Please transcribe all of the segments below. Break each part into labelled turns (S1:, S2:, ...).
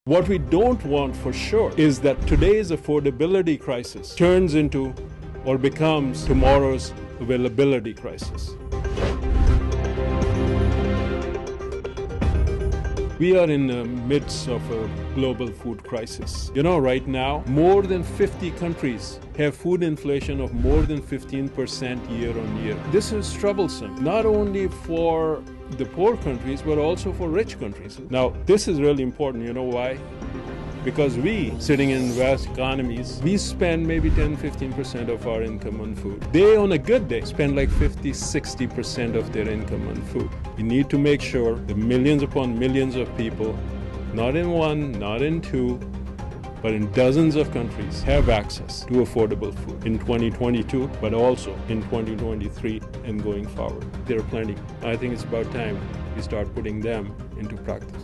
S1: What we don't want for sure is that today's affordability crisis turns into or becomes tomorrow's availability crisis. We are in the midst of a global food crisis. You know, right now, more than 50 countries have food inflation of more than 15% year on year. This is troublesome, not only for the poor countries, but also for rich countries. Now, this is really important. You know why? Because we, sitting in vast economies, we spend maybe 10-15% of our income on food. They, on a good day, spend like 50-60% of their income on food. We need to make sure that millions upon millions of people, not in one, not in two, but in dozens of countries, have access to affordable food in 2022, but also in 2023 and going forward. There are plenty. I think it's about time we start putting them into practice.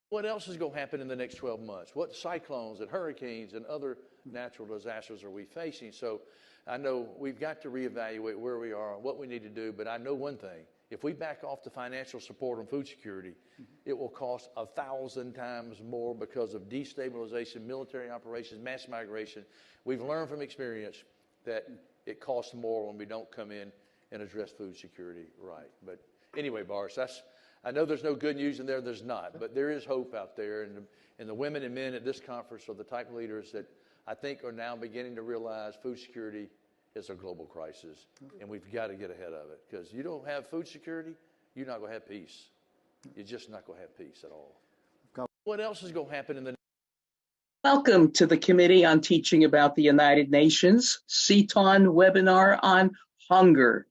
S2: What else is going to happen in the next 12 months? What cyclones and hurricanes and other natural disasters are we facing? So I know we've got to reevaluate where we are and what we need to do, but I know one thing. If we back off the financial support on food security, it will cost 1,000 times more because of destabilization, military operations, mass migration. We've learned from experience that it costs more when we don't come in and address food security right. But anyway, Boris, I know there's no good news in there, there's not, but there is hope out there, and the women and men at this conference are the type of leaders that I think are now beginning to realize food security is a global crisis, and we've got to get ahead of it, because you don't have food security, you're not going to have peace. You're just not going to have peace at all. What else is going to happen in the...
S3: Welcome to the Committee on Teaching About the United Nations CTAUN webinar on hunger.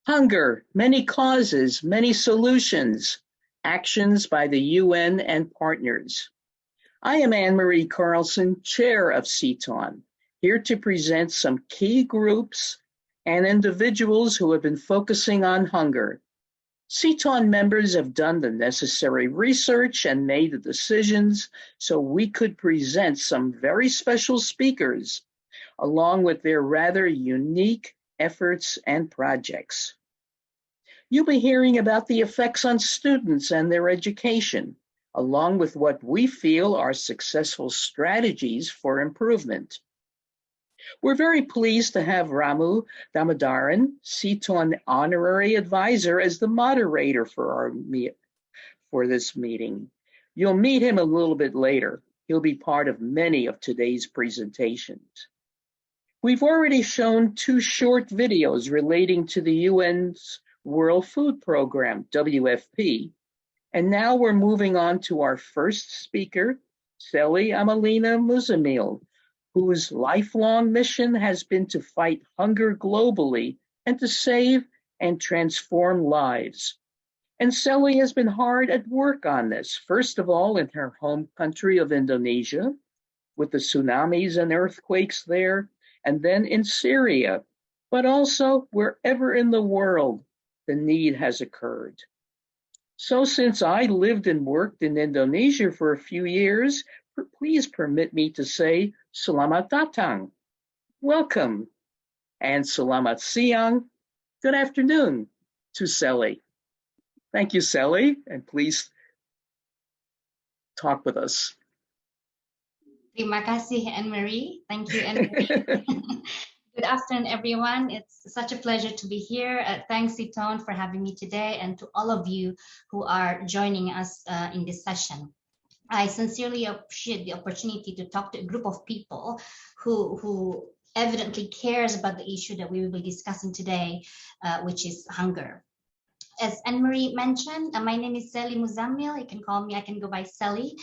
S3: Hunger, many causes, many solutions, actions by the UN and partners. I am Anne-Marie Carlson, Chair of CTAUN, here to present some key groups and individuals who have been focusing on hunger. CTAUN members have done the necessary research and made the decisions so we could present some very special speakers, along with their rather unique efforts and projects. You'll be hearing about the effects on students and their education, along with what we feel are successful strategies for improvement. We're very pleased to have Ramu Damodaran, CTAUN Honorary Advisor, as the moderator for this meeting. You'll meet him a little bit later. He'll be part of many of today's presentations. We've already shown 2 short videos relating to the UN's World Food Program, WFP, and now we're moving on to our first speaker, Sally Amelina Muzamil, whose lifelong mission has been to fight hunger globally and to save and transform lives. And Sally has been hard at work on this, first of all in her home country of Indonesia, with the tsunamis and earthquakes there, and then in Syria, but also wherever in the world the need has occurred. So since I lived and worked in Indonesia for a few years, please permit me to say Selamat Datang, welcome, and Selamat Siang, good afternoon to Sally. Thank you, Sally, and please talk with us.
S4: Terima kasih, Anne-Marie. Thank you, Anne-Marie. Good afternoon, everyone. It's such a pleasure to be here. Thanks, CTAUN, for having me today, and to all of you who are joining us in this session. I sincerely appreciate the opportunity to talk to a group of people who evidently cares about the issue that we will be discussing today, which is hunger. As Anne-Marie mentioned, my name is Sally Muzamil. You can call me, I can go by Sally.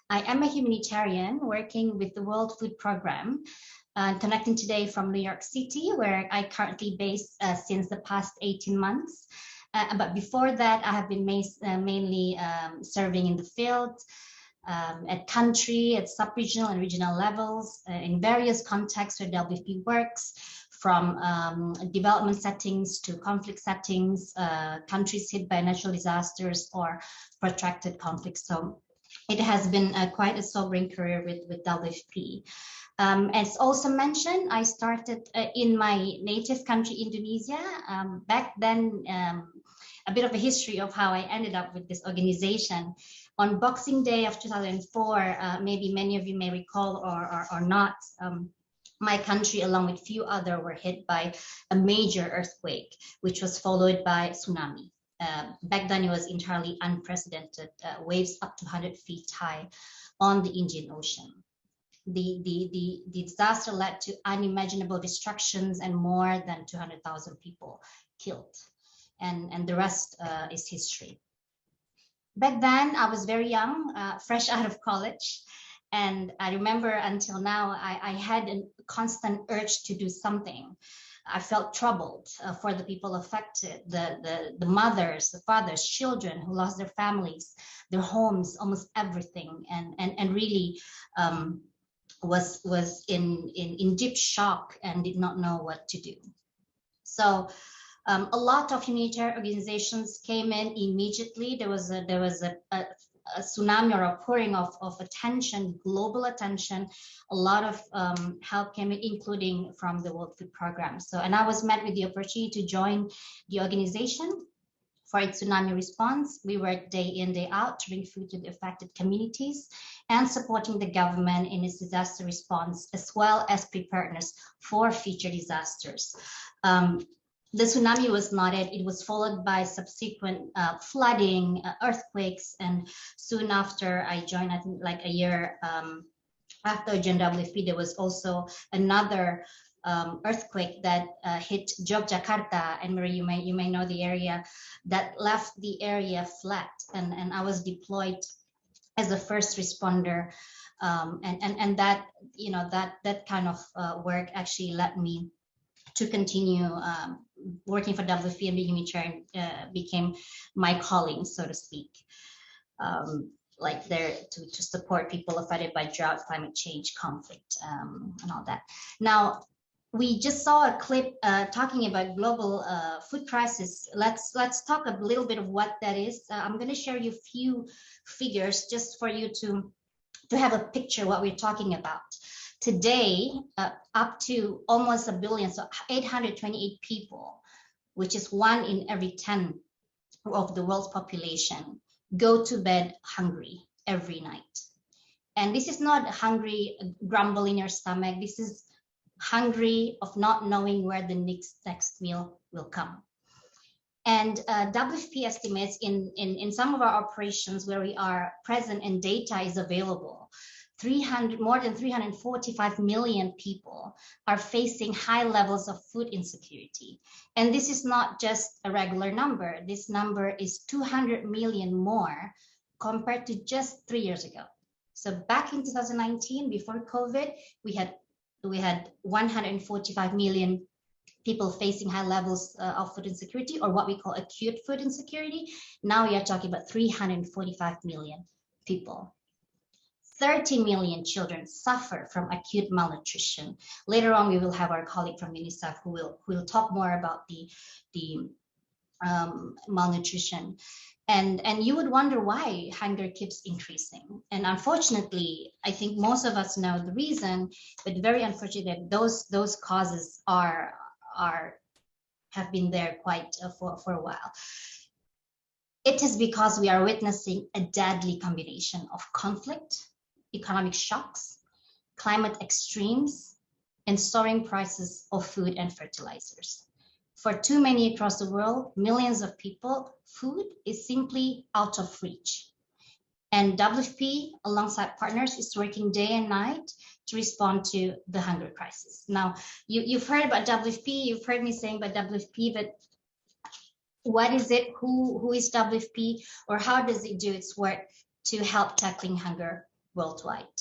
S4: I am a humanitarian working with the World Food Program, connecting today from New York City, where I currently based since the past 18 months. But before that, I have been mainly serving in the field, at country, at sub-regional and regional levels, in various contexts where WFP works, from development settings to conflict settings, countries hit by natural disasters or protracted conflicts. So it has been quite a sobering career with WFP. As also mentioned, I started in my native country, Indonesia. Back then, a bit of a history of how I ended up with this organization. On Boxing Day of 2004, maybe many of you may recall or not, my country, along with few other, were hit by a major earthquake, which was followed by tsunami. Back then, it was entirely unprecedented, waves up to 100 feet high on the Indian Ocean. The disaster led to unimaginable destructions and more than 200,000 people killed. And the rest is history. Back then, I was very young, fresh out of college. And I remember until now, I had a constant urge to do something. I felt troubled for the people affected, the mothers, the fathers, children who lost their families, their homes, almost everything, and really was in deep shock and did not know what to do. So a lot of humanitarian organizations came in immediately. There was a tsunami or a pouring of attention, global attention. A lot of help came in, including from the World Food Program. So, and I was met with the opportunity to join the organization for its tsunami response. We work day in, day out to bring food to the affected communities and supporting the government in its disaster response, as well as preparedness for future disasters. The tsunami was not it. It was followed by subsequent flooding, earthquakes, and soon after I joined, I think like a year after I joined WFP, there was also another earthquake that hit Yogyakarta, and Marie, you may know the area, that left the area flat, and I was deployed as a first responder, and that, you know, that kind of work actually led me to continue working for WFP, and being humanitarian became my calling, so to speak. Like there to support people affected by drought, climate change, conflict, and all that. Now, we just saw a clip talking about global food crisis. Let's talk a little bit of what that is. I'm going to share you a few figures just for you to have a picture what we're talking about. Today, up to almost 1 billion, so 828 people, which is 1 in every 10 of the world's population, go to bed hungry every night. And this is not hungry, grumble in your stomach. This is hungry of not knowing where the next meal will come. And WFP estimates in some of our operations where we are present and data is available, more than 345 million people are facing high levels of food insecurity. And this is not just a regular number. This number is 200 million more compared to just 3 years ago. So back in 2019, before COVID, we had 145 million people facing high levels of food insecurity, or what we call acute food insecurity. Now we are talking about 345 million people. 30 million children suffer from acute malnutrition. Later on, we will have our colleague from UNICEF who will talk more about the malnutrition. And you would wonder why hunger keeps increasing. And unfortunately, I think most of us know the reason, but very unfortunately, those causes have been there quite for a while. It is because we are witnessing a deadly combination of conflict, economic shocks, climate extremes, and soaring prices of food and fertilizers. For too many across the world, millions of people, food is simply out of reach. And WFP, alongside partners, is working day and night to respond to the hunger crisis. Now, you've heard about WFP, you've heard me saying about WFP, but what is it? Who is WFP? Or how does it do its work to help tackling hunger worldwide?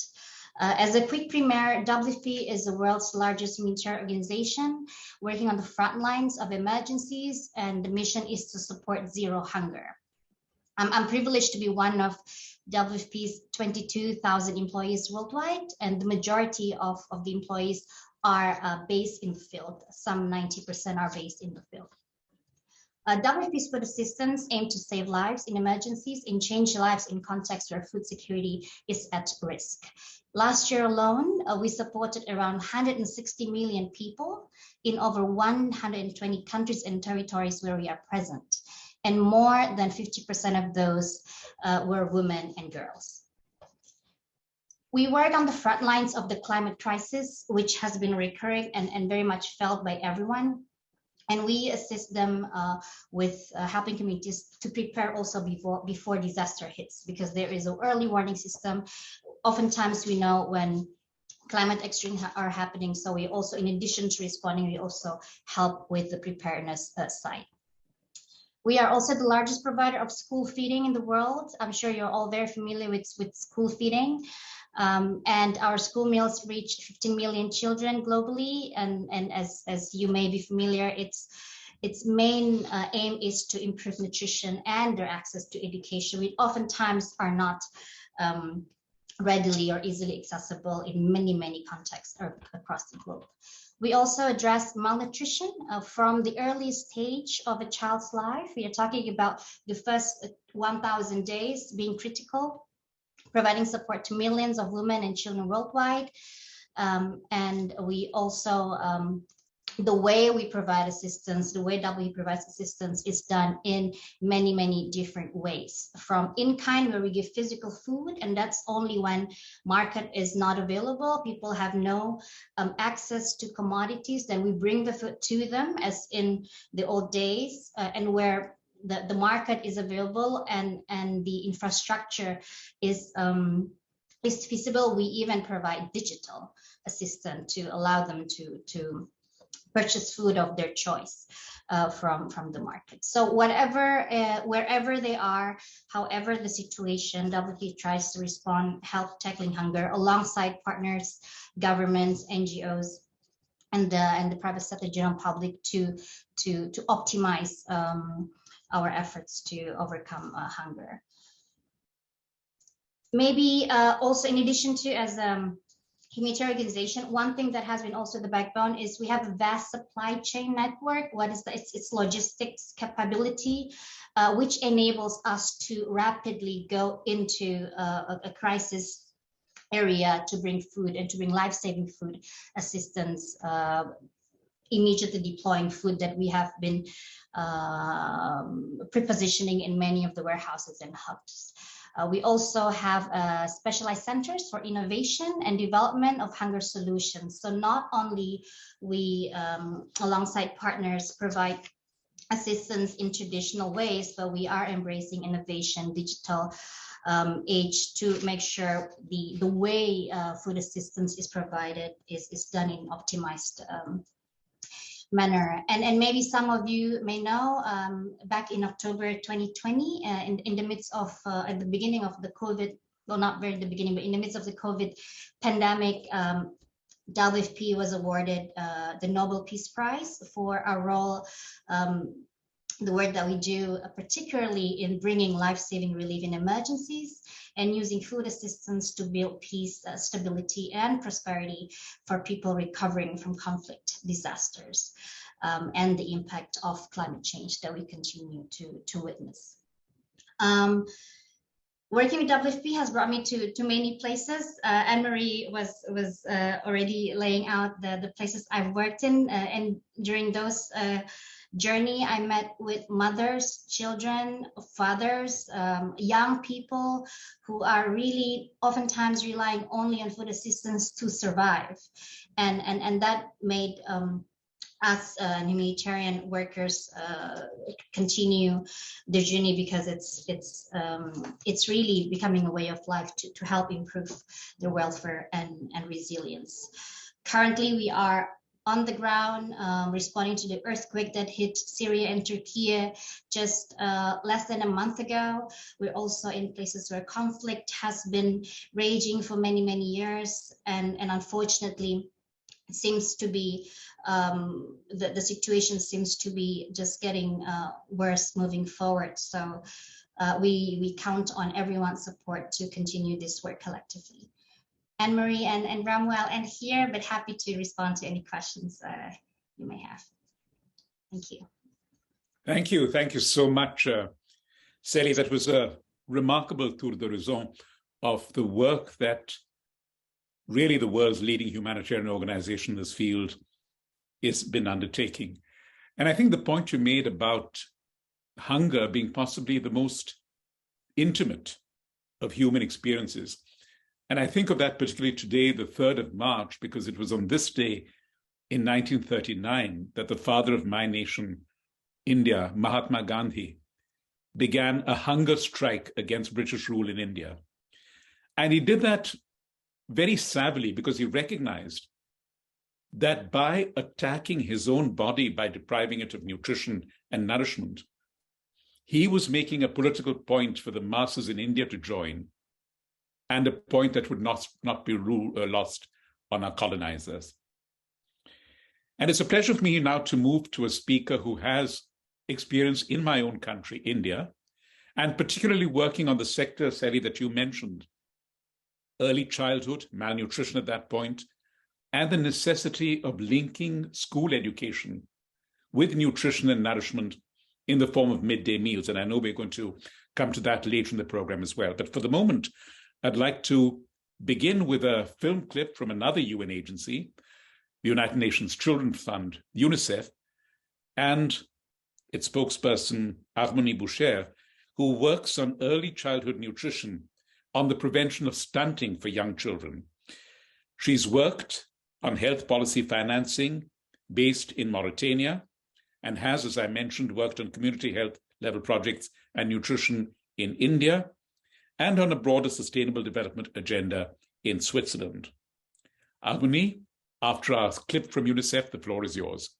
S4: As a quick primer, WFP is the world's largest humanitarian organization working on the front lines of emergencies, and the mission is to support zero hunger. I'm privileged to be one of WFP's 22,000 employees worldwide, and the majority of the employees are based in the field. Some 90% are based in the field. WFP's food assistance aim to save lives in emergencies and change lives in contexts where food security is at risk. Last year alone, we supported around 160 million people in over 120 countries and territories where we are present. And more than 50% of those were women and girls. We work on the front lines of the climate crisis, which has been recurring and very much felt by everyone. And we assist them with helping communities to prepare also before disaster hits, because there is an early warning system. Oftentimes we know when climate extremes are happening, so we also, in addition to responding, we also help with the preparedness side. We are also the largest provider of school feeding in the world. I'm sure you're all very familiar with school feeding. And our school meals reach 15 million children globally. And as you may be familiar, its main aim is to improve nutrition and their access to education, which oftentimes are not readily or easily accessible in many contexts across the globe. We also address malnutrition from the early stage of a child's life. We are talking about the first 1,000 days being critical, providing support to millions of women and children worldwide. And we also, the way we provide assistance, the way WFP provides assistance is done in many different ways. From in-kind, where we give physical food, and that's only when market is not available, people have no access to commodities, then we bring the food to them, as in the old days, and where the market is available and the infrastructure is feasible, we even provide digital assistance to allow them to purchase food of their choice from the market. So whatever, wherever they are, however the situation, WFP tries to respond, help tackling hunger alongside partners, governments, NGOs, and the private sector, general public to optimize our efforts to overcome hunger. Maybe also, in addition to, as humanitarian organization, one thing that has been also the backbone is we have a vast supply chain network. What is its logistics capability, which enables us to rapidly go into a crisis area to bring food and to bring life-saving food assistance, immediately deploying food that we have been prepositioning in many of the warehouses and hubs. We also have specialized centers for innovation and development of hunger solutions. So not only we, alongside partners, provide assistance in traditional ways, but we are embracing innovation, digital age, to make sure the way food assistance is provided is done in optimized manner. And maybe some of you may know, back in October 2020, in the midst of, at the beginning of the COVID, well, not very the beginning, but in the midst of the COVID pandemic, WFP was awarded the Nobel Peace Prize for our role, the work that we do, particularly in bringing life-saving relief in emergencies and using food assistance to build peace, stability, and prosperity for people recovering from conflict, disasters, and the impact of climate change that we continue to witness. Working with WFP has brought me to many places. Anne-Marie was already laying out the places I've worked in, and during those journey, I met with mothers, children, fathers, young people who are really oftentimes relying only on food assistance to survive. And that made us humanitarian workers continue the journey, because it's really becoming a way of life to help improve their welfare and resilience. Currently, we are on the ground, responding to the earthquake that hit Syria and Turkey just less than a month ago. We're also in places where conflict has been raging for many years, and unfortunately, it seems to be the situation seems to be just getting worse moving forward. So we count on everyone's support to continue this work collectively. Anne-Marie and Ramwell and here, but happy to respond to any questions you may have. Thank you.
S5: Thank you. Thank you so much, Sally. That was a remarkable tour d'horizon of the work that really the world's leading humanitarian organization in this field has been undertaking. And I think the point you made about hunger being possibly the most intimate of human experiences. And I think of that particularly today, the 3rd of March, because it was on this day in 1939 that the father of my nation, India, Mahatma Gandhi, began a hunger strike against British rule in India. And he did that very savvily because he recognized that by attacking his own body, by depriving it of nutrition and nourishment, he was making a political point for the masses in India to join, and a point that would not be lost on our colonizers. And it's a pleasure for me now to move to a speaker who has experience in my own country, India, and particularly working on the sector, Sally, that you mentioned, early childhood, malnutrition at that point, and the necessity of linking school education with nutrition and nourishment in the form of midday meals. And I know we're going to come to that later in the program as well. But for the moment, I'd like to begin with a film clip from another UN agency, the United Nations Children's Fund, UNICEF, and its spokesperson, Harmonie Boucher, who works on early childhood nutrition on the prevention of stunting for young children. She's worked on health policy financing based in Mauritania and has, as I mentioned, worked on community health level projects and nutrition in India and on a broader sustainable development agenda in Switzerland. Harmonie, after our clip from UNICEF, the floor is yours.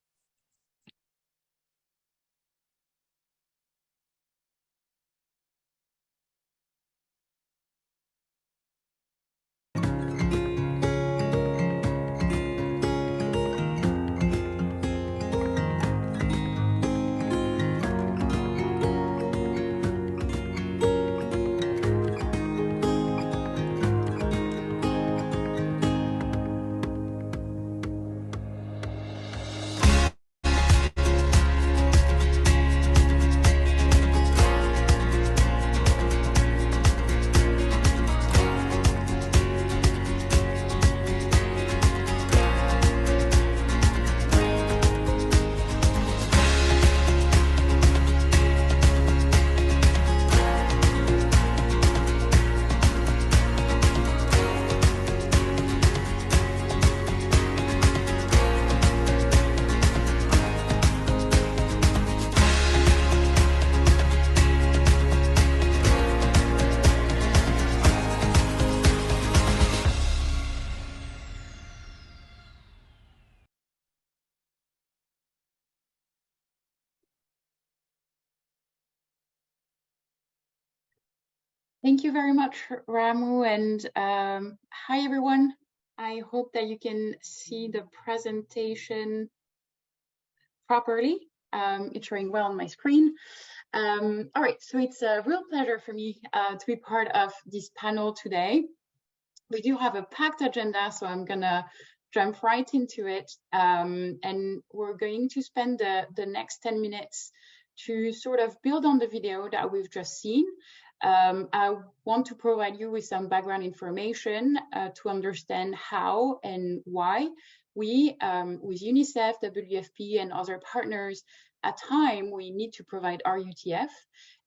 S6: Thank you very much, Ramu, and hi everyone. I hope that you can see the presentation properly. It's showing well on my screen. All right, so it's a real pleasure for me to be part of this panel today. We do have a packed agenda, so I'm gonna jump right into it. And we're going to spend the next 10 minutes to sort of build on the video that we've just seen. I want to provide you with some background information to understand how and why we, with UNICEF, WFP, and other partners, at time we need to provide RUTF,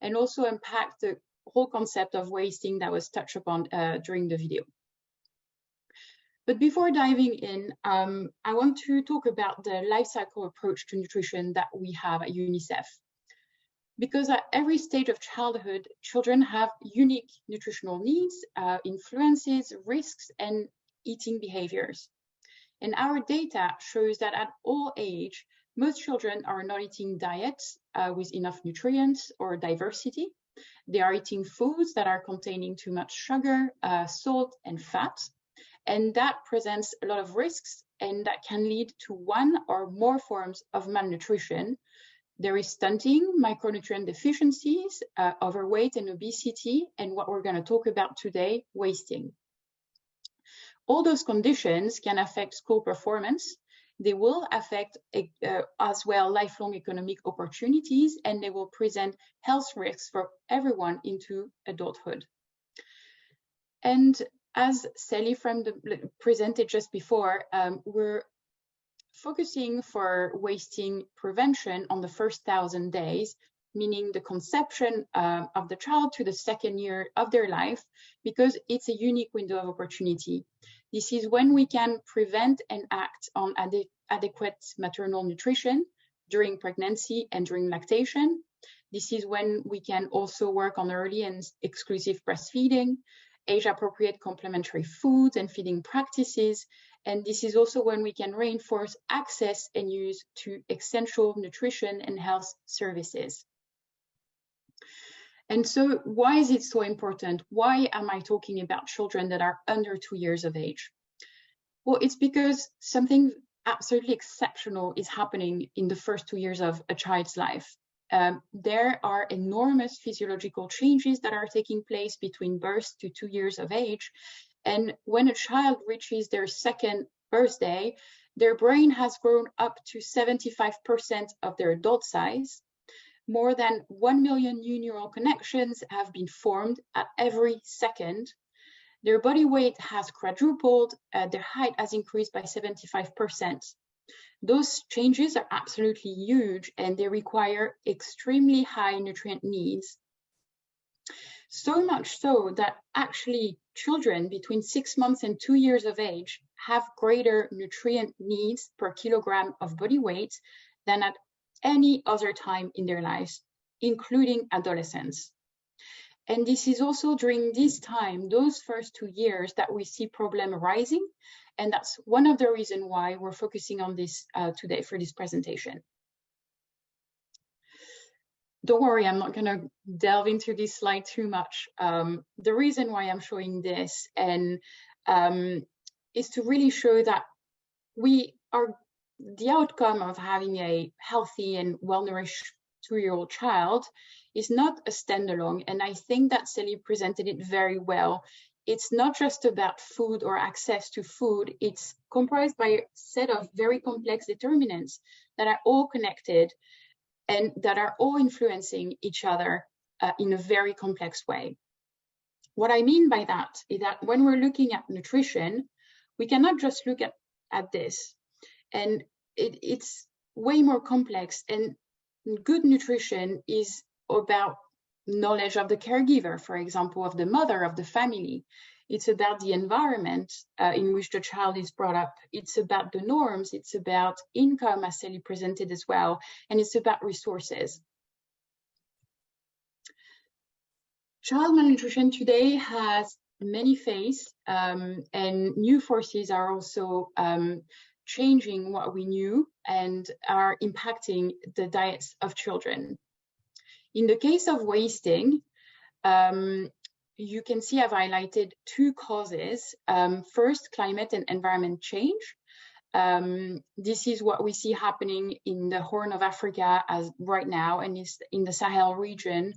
S6: and also unpack the whole concept of wasting that was touched upon during the video. But before diving in, I want to talk about the life cycle approach to nutrition that we have at UNICEF. Because at every stage of childhood, children have unique nutritional needs, influences, risks, and eating behaviors. And our data shows that at all age, most children are not eating diets with enough nutrients or diversity. They are eating foods that are containing too much sugar, salt, and fat. And that presents a lot of risks, and that can lead to one or more forms of malnutrition. There is stunting, micronutrient deficiencies, overweight and obesity, and what we're going to talk about today, wasting. All those conditions can affect school performance They will affect as well lifelong economic opportunities, and they will present health risks for everyone into adulthood. And as Sally presented just before, we're focusing for wasting prevention on the first 1,000 days, meaning the conception of the child to the second year of their life, because it's a unique window of opportunity. This is when we can prevent and act on adequate maternal nutrition during pregnancy and during lactation. This is when we can also work on early and exclusive breastfeeding, age-appropriate complementary foods and feeding practices. And this is also when we can reinforce access and use to essential nutrition and health services. And so why is it so important? Why am I talking about children that are under 2 years of age? Well, it's because something absolutely exceptional is happening in the first 2 years of a child's life. There are enormous physiological changes that are taking place between birth to 2 years of age. And when a child reaches their second birthday, their brain has grown up to 75% of their adult size. More than 1 million new neural connections have been formed at every second. Their body weight has quadrupled, their height has increased by 75%. Those changes are absolutely huge, and they require extremely high nutrient needs. So much so that actually children between 6 months and 2 years of age have greater nutrient needs per kilogram of body weight than at any other time in their lives, including adolescence. And this is also during this time, those first 2 years, that we see problem arising. And that's one of the reasons why we're focusing on this today for this presentation. Don't worry, I'm not gonna delve into this slide too much. The reason why I'm showing this is to really show that the outcome of having a healthy and well-nourished 2-year-old child is not a standalone. And I think that Sally presented it very well. It's not just about food or access to food. It's comprised by a set of very complex determinants that are all connected and that are all influencing each other in a very complex way. What I mean by that is that when we're looking at nutrition, we cannot just look at this. And it's way more complex. And good nutrition is about knowledge of the caregiver, for example, of the mother, of the family. It's about the environment in which the child is brought up. It's about the norms. It's about income, as Sally presented as well. And it's about resources. Child malnutrition today has many faces, and new forces are also changing what we knew and are impacting the diets of children. In the case of wasting, you can see I've highlighted 2 causes. First, climate and environment change. This is what we see happening in the Horn of Africa as right now, and is in the Sahel region.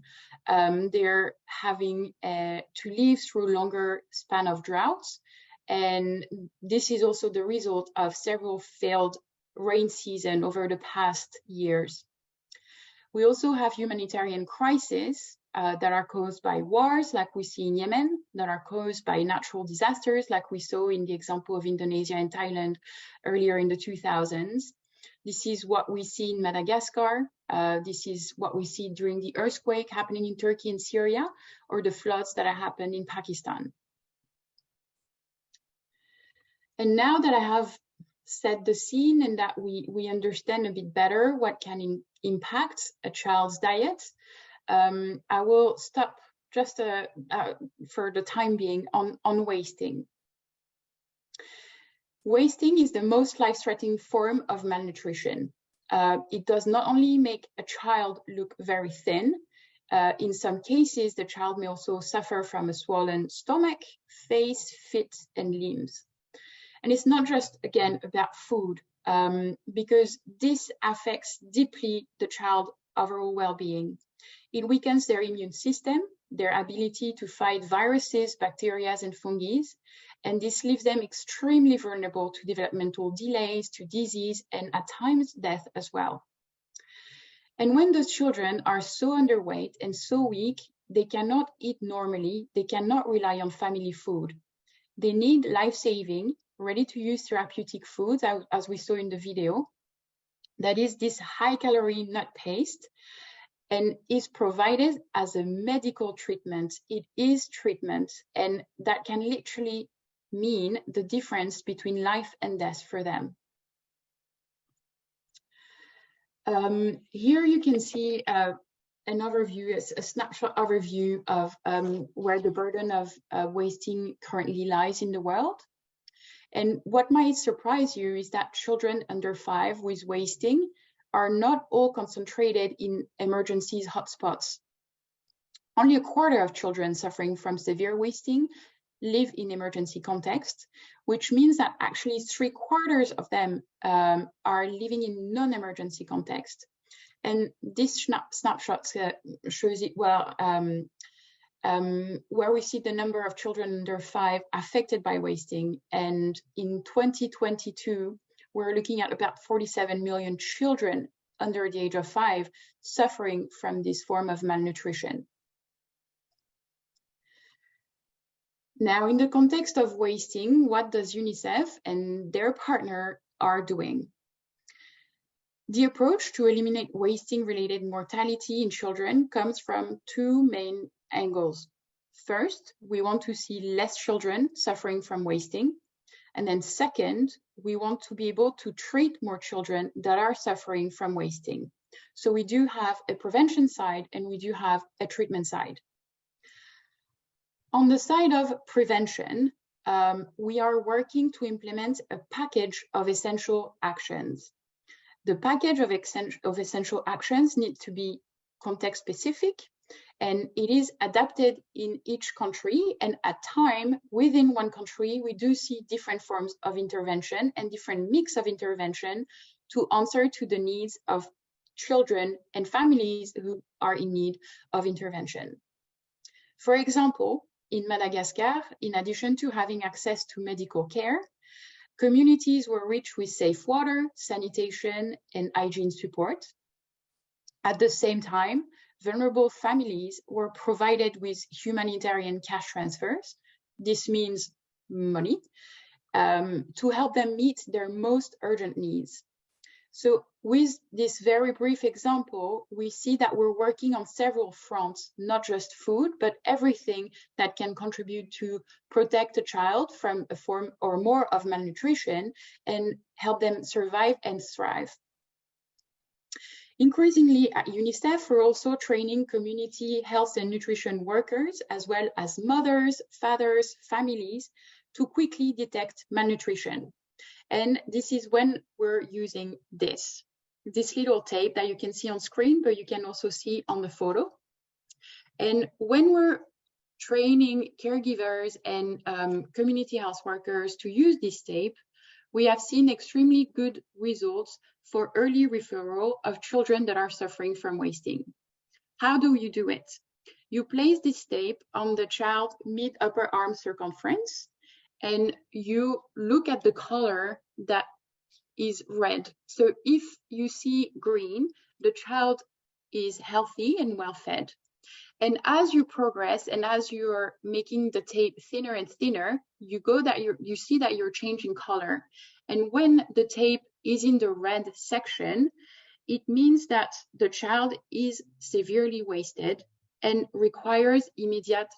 S6: They're having to live through longer span of droughts. And this is also the result of several failed rain seasons over the past years. We also have humanitarian crises that are caused by wars, like we see in Yemen, that are caused by natural disasters, like we saw in the example of Indonesia and Thailand earlier in the 2000s. This is what we see in Madagascar. This is what we see during the earthquake happening in Turkey and Syria, or the floods that have happened in Pakistan. And now that I have set the scene and that we understand a bit better what can impact a child's diet, I will stop just for the time being on wasting. Wasting is the most life-threatening form of malnutrition. It does not only make a child look very thin, in some cases, the child may also suffer from a swollen stomach, face, feet, and limbs. And it's not just, again, about food, because this affects deeply the child's overall well-being. It weakens their immune system, their ability to fight viruses, bacteria, and fungi, And this leaves them extremely vulnerable to developmental delays, to disease, and at times death as well. And when those children are so underweight and so weak, they cannot eat normally, they cannot rely on family food. They need life-saving, ready-to-use therapeutic foods, as we saw in the video. That is this high-calorie nut paste, and is provided as a medical treatment. It is treatment, and that can literally mean the difference between life and death for them. Here you can see an overview, a snapshot overview of where the burden of wasting currently lies in the world. And what might surprise you is that children under 5 with wasting are not all concentrated in emergencies hotspots. Only a quarter of children suffering from severe wasting live in emergency context, which means that actually 3/4 of them are living in non-emergency context. And this snapshot shows it well, where we see the number of children under 5 affected by wasting. And in 2022, we're looking at about 47 million children under the age of 5 suffering from this form of malnutrition. Now, in the context of wasting, what does UNICEF and their partner are doing? The approach to eliminate wasting-related mortality in children comes from 2 main angles. First, we want to see less children suffering from wasting. And then second, we want to be able to treat more children that are suffering from wasting. So we do have a prevention side and we do have a treatment side. On the side of prevention, we are working to implement a package of essential actions. The package of essential actions needs to be context specific, and it is adapted in each country. And at time, within one country, we do see different forms of intervention and different mix of intervention to answer to the needs of children and families who are in need of intervention. For example, in Madagascar, in addition to having access to medical care, communities were reached with safe water, sanitation, and hygiene support. At the same time, vulnerable families were provided with humanitarian cash transfers. This means money to help them meet their most urgent needs. So with this very brief example, we see that we're working on several fronts, not just food, but everything that can contribute to protect a child from a form or more of malnutrition and help them survive and thrive. Increasingly at UNICEF, we're also training community health and nutrition workers, as well as mothers, fathers, families, to quickly detect malnutrition. And this is when we're using this little tape that you can see on screen, but you can also see on the photo. And when we're training caregivers and community health workers to use this tape, we have seen extremely good results for early referral of children that are suffering from wasting. How do you do it? You place this tape on the child's mid-upper arm circumference, and you look at the color that is red. So if you see green, the child is healthy and well fed. And as you progress and as you're making the tape thinner and thinner, you see that you're changing color. And when the tape is in the red section, it means that the child is severely wasted and requires immediate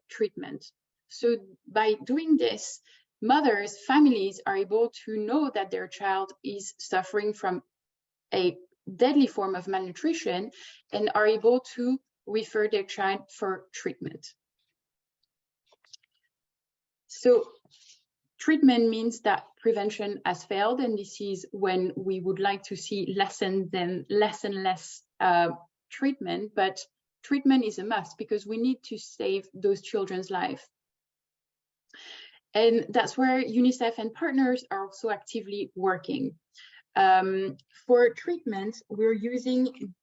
S6: treatment. So by doing this, mothers, families are able to know that their child is suffering from a deadly form of malnutrition and are able to refer their child for treatment. So treatment means that prevention has failed, and this is when we would like to see less and less treatment, but treatment is a must because we need to save those children's lives. And that's where UNICEF and partners are also actively working. For treatment, we're using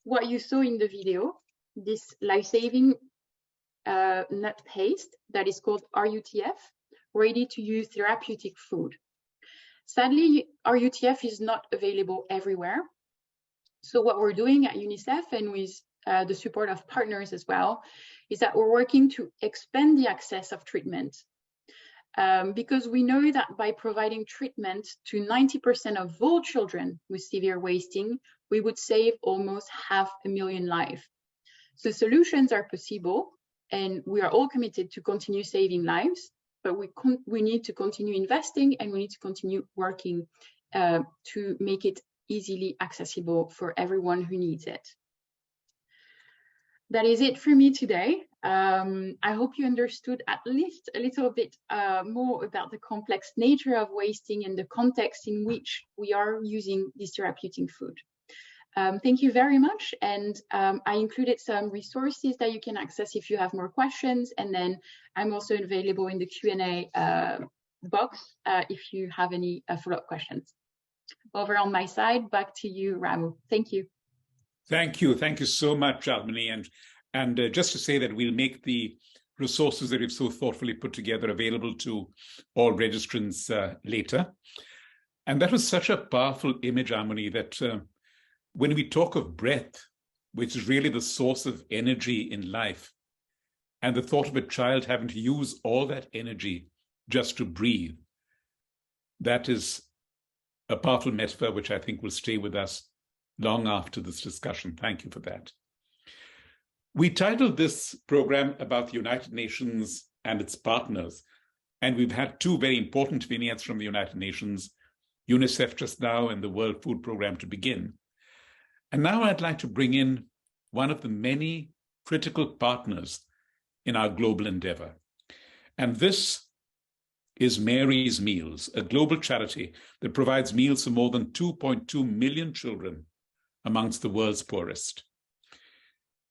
S6: what you saw in the video, this life-saving nut paste that is called RUTF, ready-to-use therapeutic food. Sadly, our UTF is not available everywhere. So what we're doing at UNICEF, and with the support of partners as well, is that we're working to expand the access of treatment. Because we know that by providing treatment to 90% of all children with severe wasting, we would save almost 500,000 lives. So solutions are possible, and we are all committed to continue saving lives, but we need to continue investing, and we need to continue working to make it easily accessible for everyone who needs it. That is it for me today. I hope you understood at least a little bit more about the complex nature of wasting and the context in which we are using this therapeutic food. Thank you very much. And I included some resources that you can access if you have more questions. And then I'm also available in the Q&A box if you have any follow-up questions. Over on my side, back to you, Ramu. Thank you.
S5: Thank you. Thank you so much, Almini. And just to say that we'll make the resources that you've so thoughtfully put together available to all registrants later. And that was such a powerful image, Almini, that when we talk of breath, which is really the source of energy in life, and the thought of a child having to use all that energy just to breathe, that is a powerful metaphor which I think will stay with us long after this discussion. Thank you for that. We titled this program about the United Nations and its partners, and we've had two very important vignettes from the United Nations, UNICEF just now and the World Food Programme to begin. And now I'd like to bring in one of the many critical partners in our global endeavor. And this is Mary's Meals, a global charity that provides meals for more than 2.2 million children amongst the world's poorest.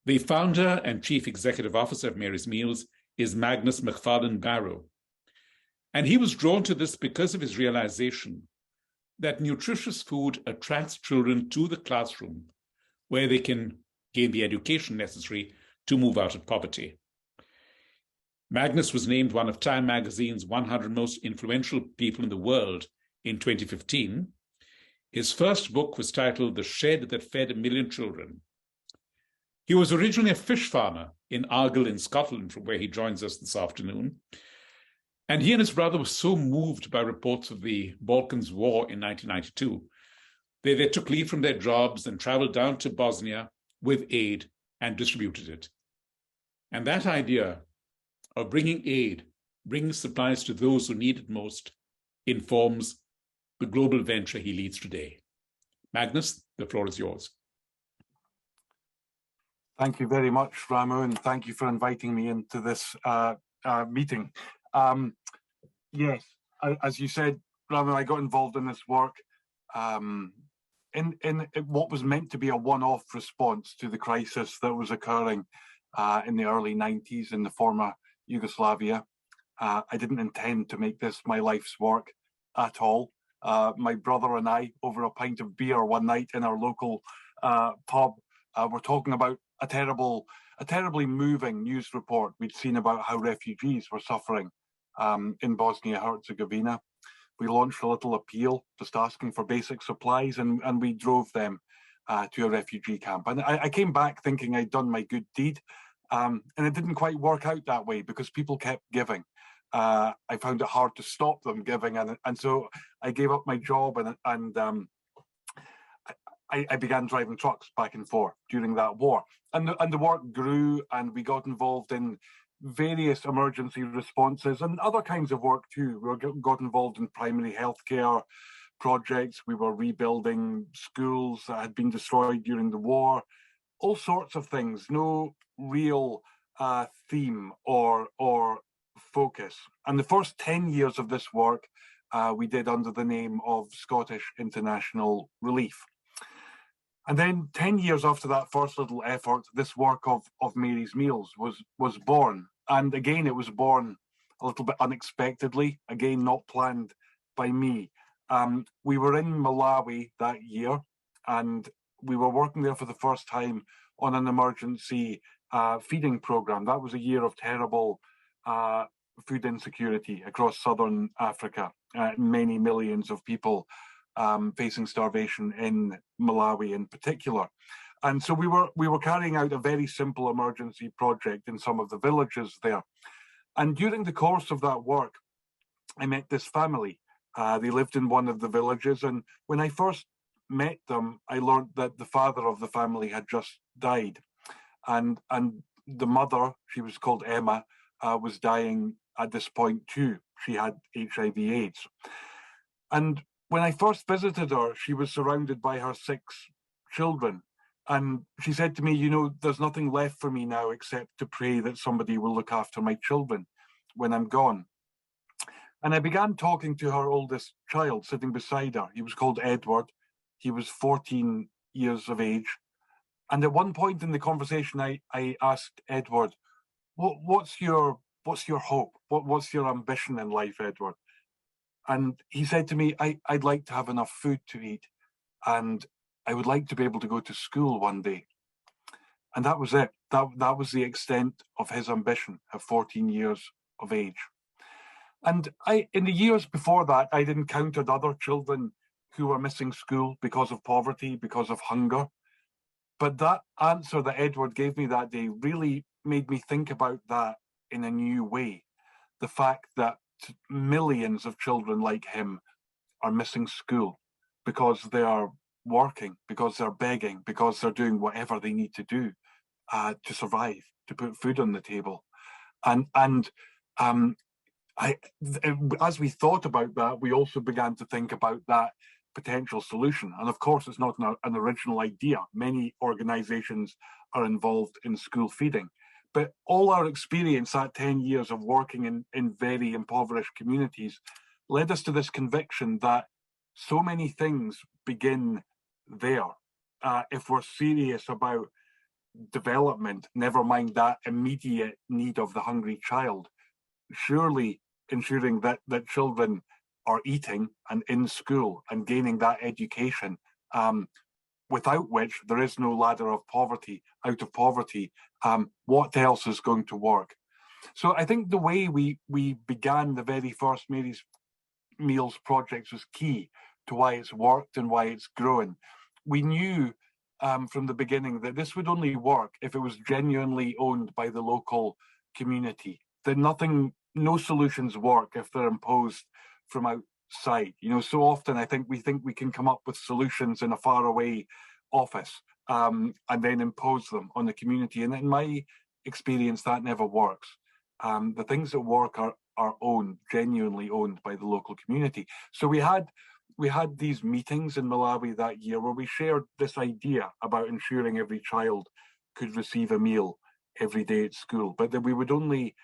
S5: The founder and chief executive officer of Mary's Meals is Magnus McFarlane Barrow. And he was drawn to this because of his realization that nutritious food attracts children to the classroom where they can gain the education necessary to move out of poverty. Magnus was named one of Time magazine's 100 most influential people in the world in 2015. His first book was titled The Shed That Fed a Million Children. He was originally a fish farmer in Argyll in Scotland, from where he joins us this afternoon. And he and his brother were so moved by reports of the Balkans War in 1992, they took leave from their jobs and traveled down to Bosnia with aid and distributed it. And that idea of bringing aid, bringing supplies to those who need it most, informs the global venture he leads today. Magnus, the floor is yours.
S7: Thank you very much, Ramu, and thank you for inviting me into this meeting. Yes, as you said, Ramu, I got involved in this work in what was meant to be a one-off response to the crisis that was occurring in the early 90s in the former Yugoslavia. I didn't intend to make this my life's work at all. My brother and I, over a pint of beer one night in our local pub, were talking about a terribly moving news report we'd seen about how refugees were suffering in Bosnia-Herzegovina. We launched a little appeal just asking for basic supplies, and we drove them to a refugee camp. And I came back thinking I'd done my good deed, and it didn't quite work out that way because people kept giving. I found it hard to stop them giving, and so I gave up my job and I began driving trucks back and forth during that war. And the work grew, and we got involved in various emergency responses and other kinds of work too. We got involved in primary healthcare projects. We were rebuilding schools that had been destroyed during the war. All sorts of things. No real theme or focus. And the first 10 years of this work we did under the name of Scottish International Relief. And then 10 years after that first little effort, this work of Mary's Meals was born. And again, it was born a little bit unexpectedly, again, not planned by me. We were in Malawi that year, and we were working there for the first time on an emergency feeding program. That was a year of terrible food insecurity across southern Africa, many millions of people facing starvation in Malawi in particular. And so we were carrying out a very simple emergency project in some of the villages there. And during the course of that work, I met this family. They lived in one of the villages, and when I first met them, I learned that the father of the family had just died, and the mother, she was called Emma, was dying at this point too. She had HIV/AIDS, and when I first visited her, she was surrounded by her 6 children. And she said to me, you know, there's nothing left for me now except to pray that somebody will look after my children when I'm gone. And I began talking to her oldest child sitting beside her. He was called Edward. He was 14 years of age. And at one point in the conversation, I asked Edward, what's your hope? What's your ambition in life, Edward? And he said to me, I'd like to have enough food to eat, and I would like to be able to go to school one day. And that was it. That was the extent of his ambition at 14 years of age. And in the years before that, I'd encountered other children who were missing school because of poverty, because of hunger. But that answer that Edward gave me that day really made me think about that in a new way. The fact that millions of children like him are missing school because they are working, because they're begging, because they're doing whatever they need to do to survive, to put food on the table. As we thought about that, we also began to think about that potential solution. And of course, it's not an original idea. Many organizations are involved in school feeding. But all our experience, that 10 years of working in very impoverished communities, led us to this conviction that so many things begin there. If we're serious about development, never mind that immediate need of the hungry child, surely ensuring that children are eating and in school and gaining that education, without which there is no ladder of poverty, out of poverty, what else is going to work? So I think the way we began the very first Mary's Meals projects was key to why it's worked and why it's grown. We knew from the beginning that this would only work if it was genuinely owned by the local community. That no solutions work if they're imposed from outside. You know, so often I think we can come up with solutions in a faraway office and then impose them on the community. And in my experience, that never works. The things that work are owned, genuinely owned by the local community. So we had these meetings in Malawi that year where we shared this idea about ensuring every child could receive a meal every day at school, but that we would only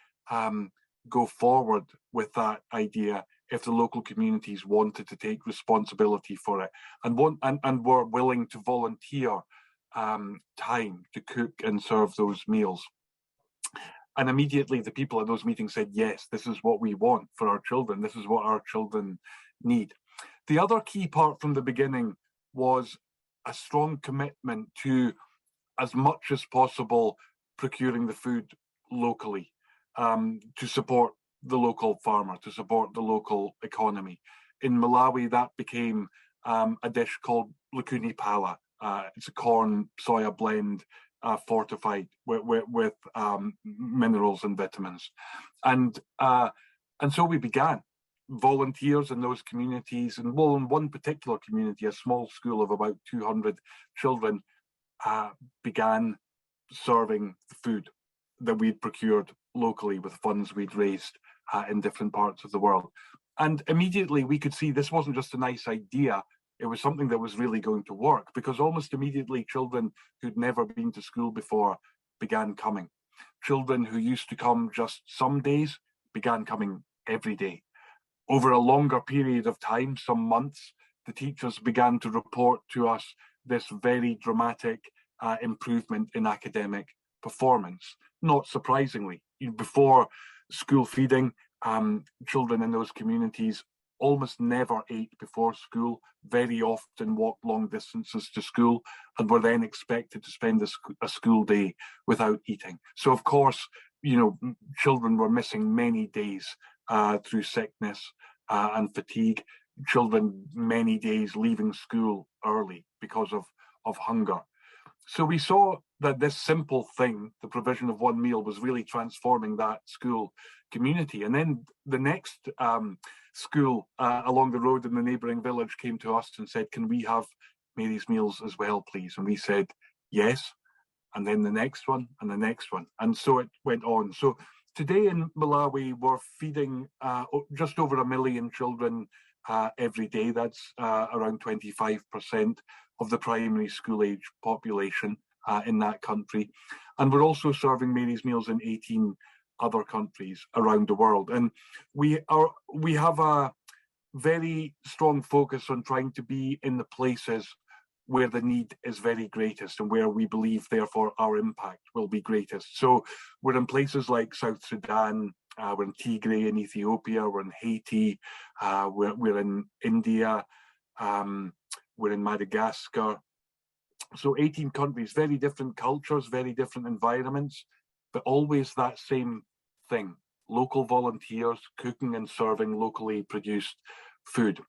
S7: go forward with that idea if the local communities wanted to take responsibility for it and were willing to volunteer time to cook and serve those meals. And immediately the people at those meetings said, yes, this is what we want for our children. This is what our children need. The other key part from the beginning was a strong commitment to, as much as possible, procuring the food locally, to support the local farmer, to support the local economy. In Malawi, that became a dish called lakuni pala. It's a corn soya blend fortified with minerals and vitamins. And so we began. Volunteers in those communities, and well, in one particular community, a small school of about 200 children, began serving the food that we'd procured locally with funds we'd raised in different parts of the world. And immediately we could see this wasn't just a nice idea, it was something that was really going to work, because almost immediately children who'd never been to school before began coming. Children who used to come just some days began coming every day. Over a longer period of time, some months, the teachers began to report to us this very dramatic improvement in academic performance. Not surprisingly, before school feeding, children in those communities almost never ate before school, very often walked long distances to school, and were then expected to spend a school day without eating. So of course, children were missing many days through sickness and fatigue. Children many days leaving school early because of hunger. So we saw that this simple thing, the provision of one meal, was really transforming that school community. And then the next school along the road in the neighbouring village came to us and said, "Can we have Mary's Meals as well, please?" And we said, yes. And then the next one and the next one. And so it went on. So today in Malawi, we're feeding just over 1 million children every day. That's around 25% of the primary school age population in that country. And we're also serving Mary's Meals in 18 other countries around the world. And we have a very strong focus on trying to be in the places where the need is very greatest and where we believe, therefore, our impact will be greatest. So we're in places like South Sudan, we're in Tigray in Ethiopia, we're in Haiti, we're in India, we're in Madagascar. So 18 countries, very different cultures, very different environments, but always that same thing: local volunteers cooking and serving locally produced food.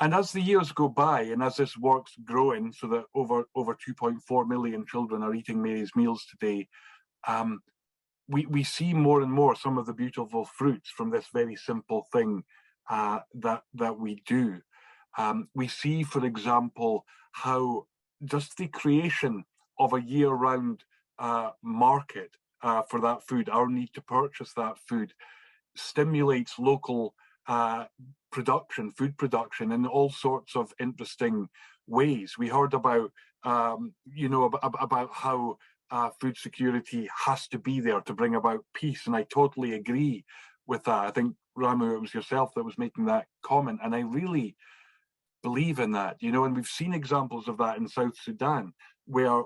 S7: And as the years go by, and as this work's growing, so that over 2.4 million children are eating Mary's Meals today, we see more and more some of the beautiful fruits from this very simple thing that we do. We see, for example, how just the creation of a year-round market for that food, our need to purchase that food, stimulates local food production in all sorts of interesting ways. We heard about, about how food security has to be there to bring about peace, and I totally agree with that. I think, Ramu, it was yourself that was making that comment, and I really believe in that, and we've seen examples of that in South Sudan, where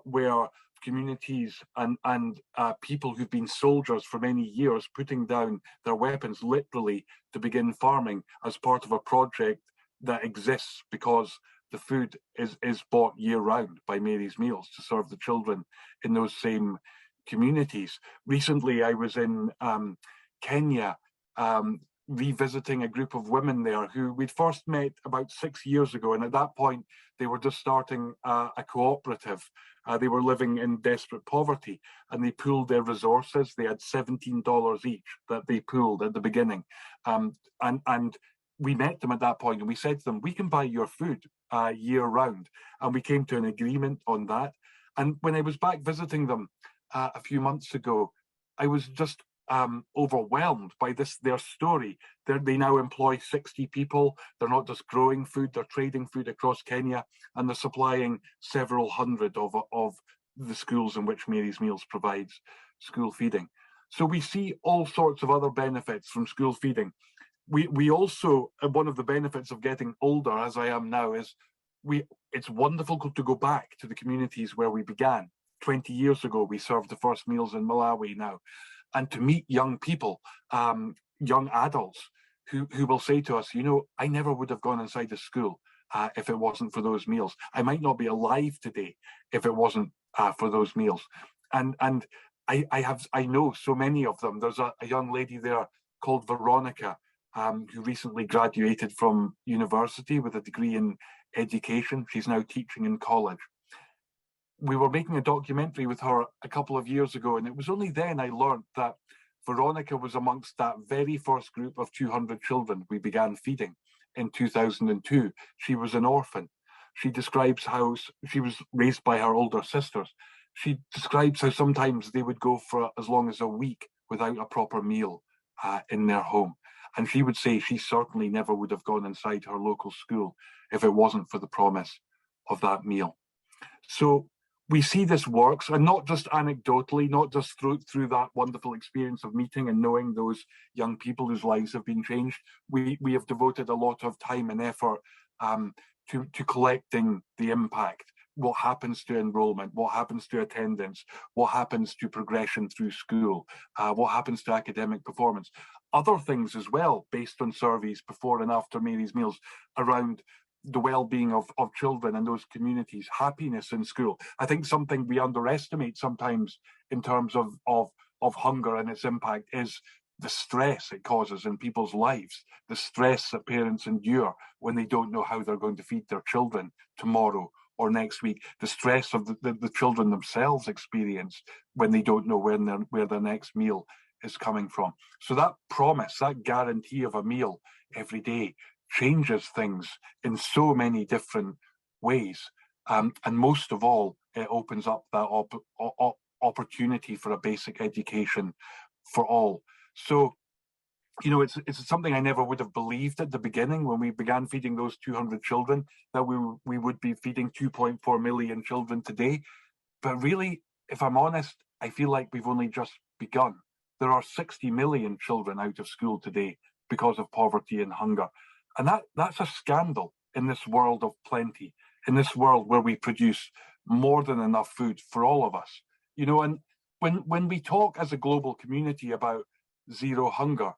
S7: communities and people who've been soldiers for many years putting down their weapons literally to begin farming as part of a project that exists because the food is bought year round by Mary's Meals to serve the children in those same communities. Recently, I was in Kenya, revisiting a group of women there who we'd first met about 6 years ago. And at that point, they were just starting a cooperative. They were living in desperate poverty, and they pooled their resources. They had $17 each that they pooled at the beginning. And we met them at that point, and we said to them, "We can buy your food year round." And we came to an agreement on that. And when I was back visiting them a few months ago, I was just overwhelmed by their story. They now employ 60 people. They're not just growing food, they're trading food across Kenya, and they're supplying several hundred of the schools in which Mary's Meals provides school feeding. So we see all sorts of other benefits from school feeding. We also, one of the benefits of getting older, as I am now, is it's wonderful to go back to the communities where we began. 20 years ago, we served the first meals in Malawi now. And to meet young people, young adults, who will say to us, I never would have gone inside a school if it wasn't for those meals. I might not be alive today if it wasn't for those meals. And I know so many of them. There's a young lady there called Veronica, who recently graduated from university with a degree in education. She's now teaching in college. We were making a documentary with her a couple of years ago, and it was only then I learned that Veronica was amongst that very first group of 200 children we began feeding in 2002. She was an orphan. She describes how she was raised by her older sisters. She describes how sometimes they would go for as long as a week without a proper meal in their home. And she would say she certainly never would have gone inside her local school if it wasn't for the promise of that meal. So we see this works, and not just anecdotally, not just through that wonderful experience of meeting and knowing those young people whose lives have been changed. We have devoted a lot of time and effort to collecting the impact. What happens to enrollment? What happens to attendance? What happens to progression through school? What happens to academic performance? Other things as well, based on surveys before and after Mary's Meals, around the well-being of children in those communities, happiness in school. I think something we underestimate sometimes in terms of of hunger and its impact is the stress it causes in people's lives, the stress that parents endure when they don't know how they're going to feed their children tomorrow or next week, the stress of the children themselves experience when they don't know where their next meal is coming from. So that promise, that guarantee of a meal every day changes things in so many different ways. And most of all, it opens up that opportunity for a basic education for all. So, you know, it's something I never would have believed at the beginning when we began feeding those 200 children, that we would be feeding 2.4 million children today. But really, if I'm honest, I feel like we've only just begun. There are 60 million children out of school today because of poverty and hunger. And that's a scandal in this world of plenty, in this world where we produce more than enough food for all of us. You know, and when we talk as a global community about zero hunger,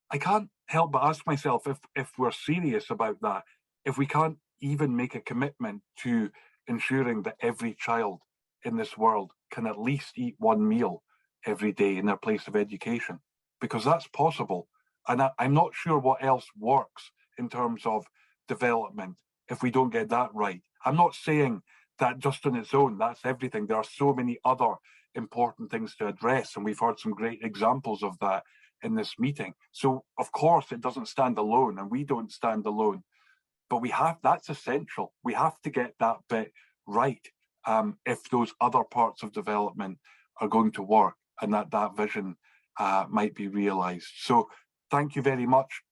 S7: I can't help but ask myself if we're serious about that, if we can't even make a commitment to ensuring that every child in this world can at least eat one meal every day in their place of education, because that's possible. And I'm not sure what else works in terms of development if we don't get that right. I'm not saying that just on its own, that's everything. There are so many other important things to address, and we've heard some great examples of that in this meeting. So of course it doesn't stand alone, and we don't stand alone, but that's essential. We have to get that bit right if those other parts of development are going to work, and that vision might be realized. So thank you very much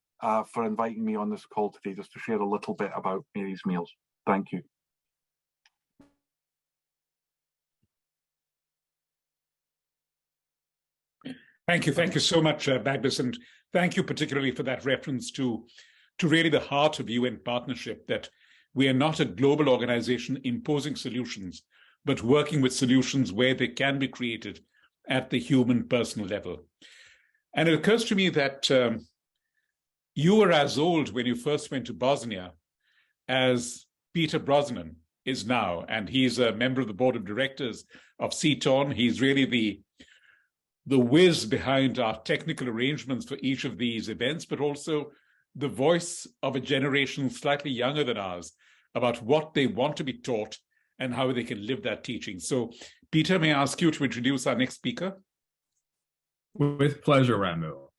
S7: for inviting me on this call today, just to share a little bit about Mary's Meals. Thank you.
S5: Thank you so much, Bagdis, and thank you particularly for that reference to really the heart of UN partnership, that we are not a global organization imposing solutions, but working with solutions where they can be created at the human personal level. And it occurs to me that you were as old when you first went to Bosnia as Peter Brosnan is now, and he's a member of the board of directors of CTAUN. He's really the whiz behind our technical arrangements for each of these events, but also the voice of a generation slightly younger than ours about what they want to be taught and how they can live that teaching. So, Peter, may I ask you to introduce our next speaker?
S8: With pleasure, Ramu.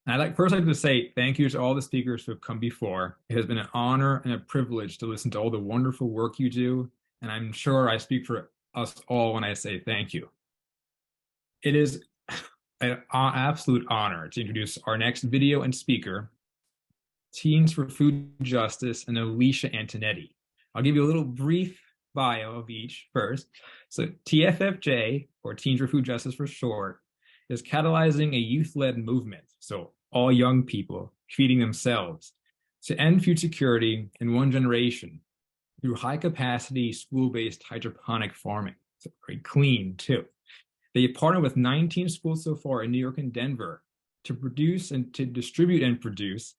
S8: I'd first like to say thank you to all the speakers who have come before. It has been an honor and a privilege to listen to all the wonderful work you do, and I'm sure I speak for us all when I say thank you. It is an absolute honor to introduce our next video and speaker, Teens for Food Justice and Alicia Antonetti. I'll give you a little brief bio of each first. So TFFJ, or Teens for Food Justice for short, is catalyzing a youth-led movement, so all young people feeding themselves, to end food security in one generation through high-capacity school-based hydroponic farming. So very clean, too. They partner with 19 schools so far in New York and Denver to produce and to distribute and produce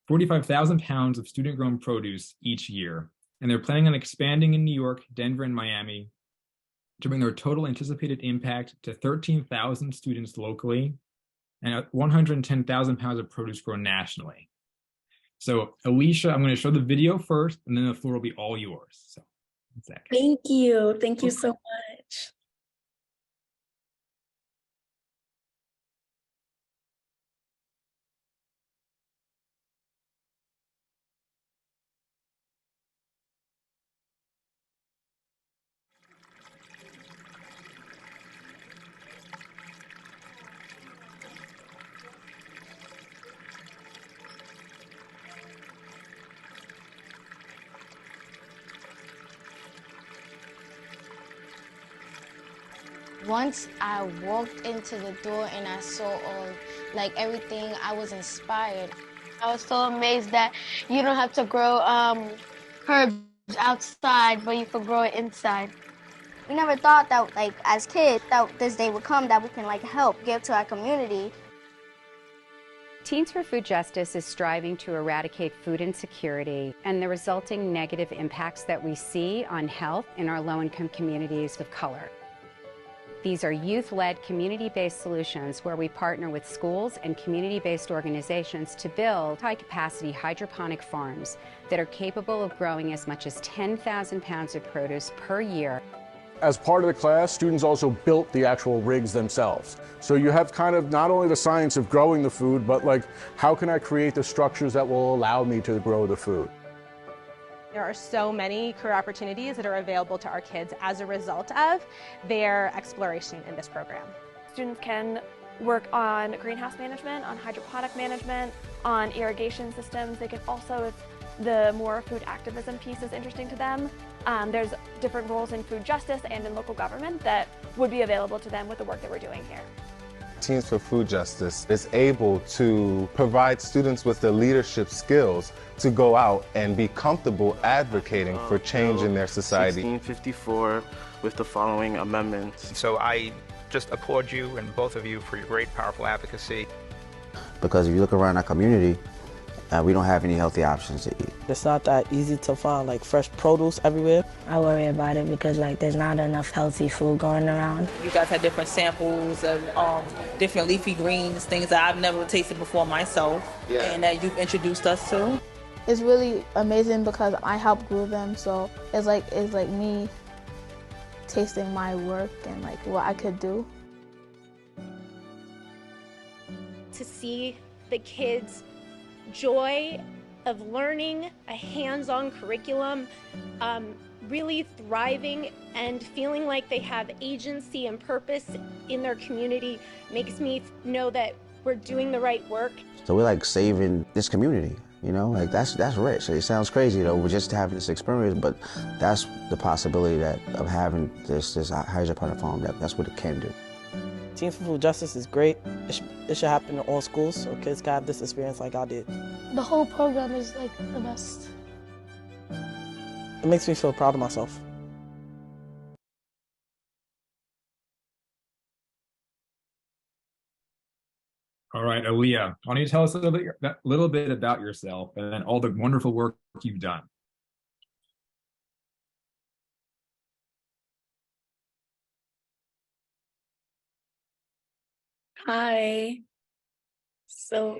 S8: 45,000 pounds of student-grown produce each year. And they're planning on expanding in New York, Denver, and Miami to bring their total anticipated impact to 13,000 students locally and 110,000 pounds of produce grown nationally. So Alicia, I'm going to show the video first, and then the floor will be all yours. So,
S9: thank you. Thank you so much.
S10: Once I walked into the door and I saw all, everything, I was inspired. I was so amazed that you don't have to grow herbs outside, but you can grow it inside.
S11: We never thought that, as kids, that this day would come that we can, help give to our community.
S12: Teens for Food Justice is striving to eradicate food insecurity and the resulting negative impacts that we see on health in our low-income communities of color. These are youth-led, community-based solutions where we partner with schools and community-based organizations to build high-capacity hydroponic farms that are capable of growing as much as 10,000 pounds of produce per year.
S13: As part of the class, students also built the actual rigs themselves. So you have kind of not only the science of growing the food, but like, how can I create the structures that will allow me to grow the food?
S14: There are so many career opportunities that are available to our kids as a result of their exploration in this program.
S15: Students can work on greenhouse management, on hydroponic management, on irrigation systems. They can also, if the more food activism piece is interesting to them, there's different roles in food justice and in local government that would be available to them with the work that we're doing here.
S16: Teens for Food Justice is able to provide students with the leadership skills to go out and be comfortable advocating for change in their society.
S17: 1654 with the following amendments.
S18: So I just applaud you and both of you for your great, powerful advocacy.
S19: Because if you look around our community, we don't have any healthy options to eat.
S20: It's not that easy to find like fresh produce everywhere.
S21: I worry about it because like there's not enough healthy food going around.
S22: You guys have different samples of different leafy greens, things that I've never tasted before myself, and that you've introduced us to.
S23: It's really amazing because I helped grow them, so it's like me tasting my work and like what I could do.
S24: To see the kids' joy of learning, a hands-on curriculum, really thriving and feeling like they have agency and purpose in their community makes me know that we're doing the right work.
S19: So we're like saving this community, you know, like that's rich. It sounds crazy though, we're just having this experience, but that's the possibility of having this hydroponic farm, that's what it can do.
S20: Teens for Food Justice is great. It should happen in all schools so kids can have this experience like I did.
S23: The whole program is like the best.
S20: It makes me feel proud of myself.
S8: All right, Aaliyah, why don't you tell us a little bit about yourself and then all the wonderful work you've done?
S9: Hi. So,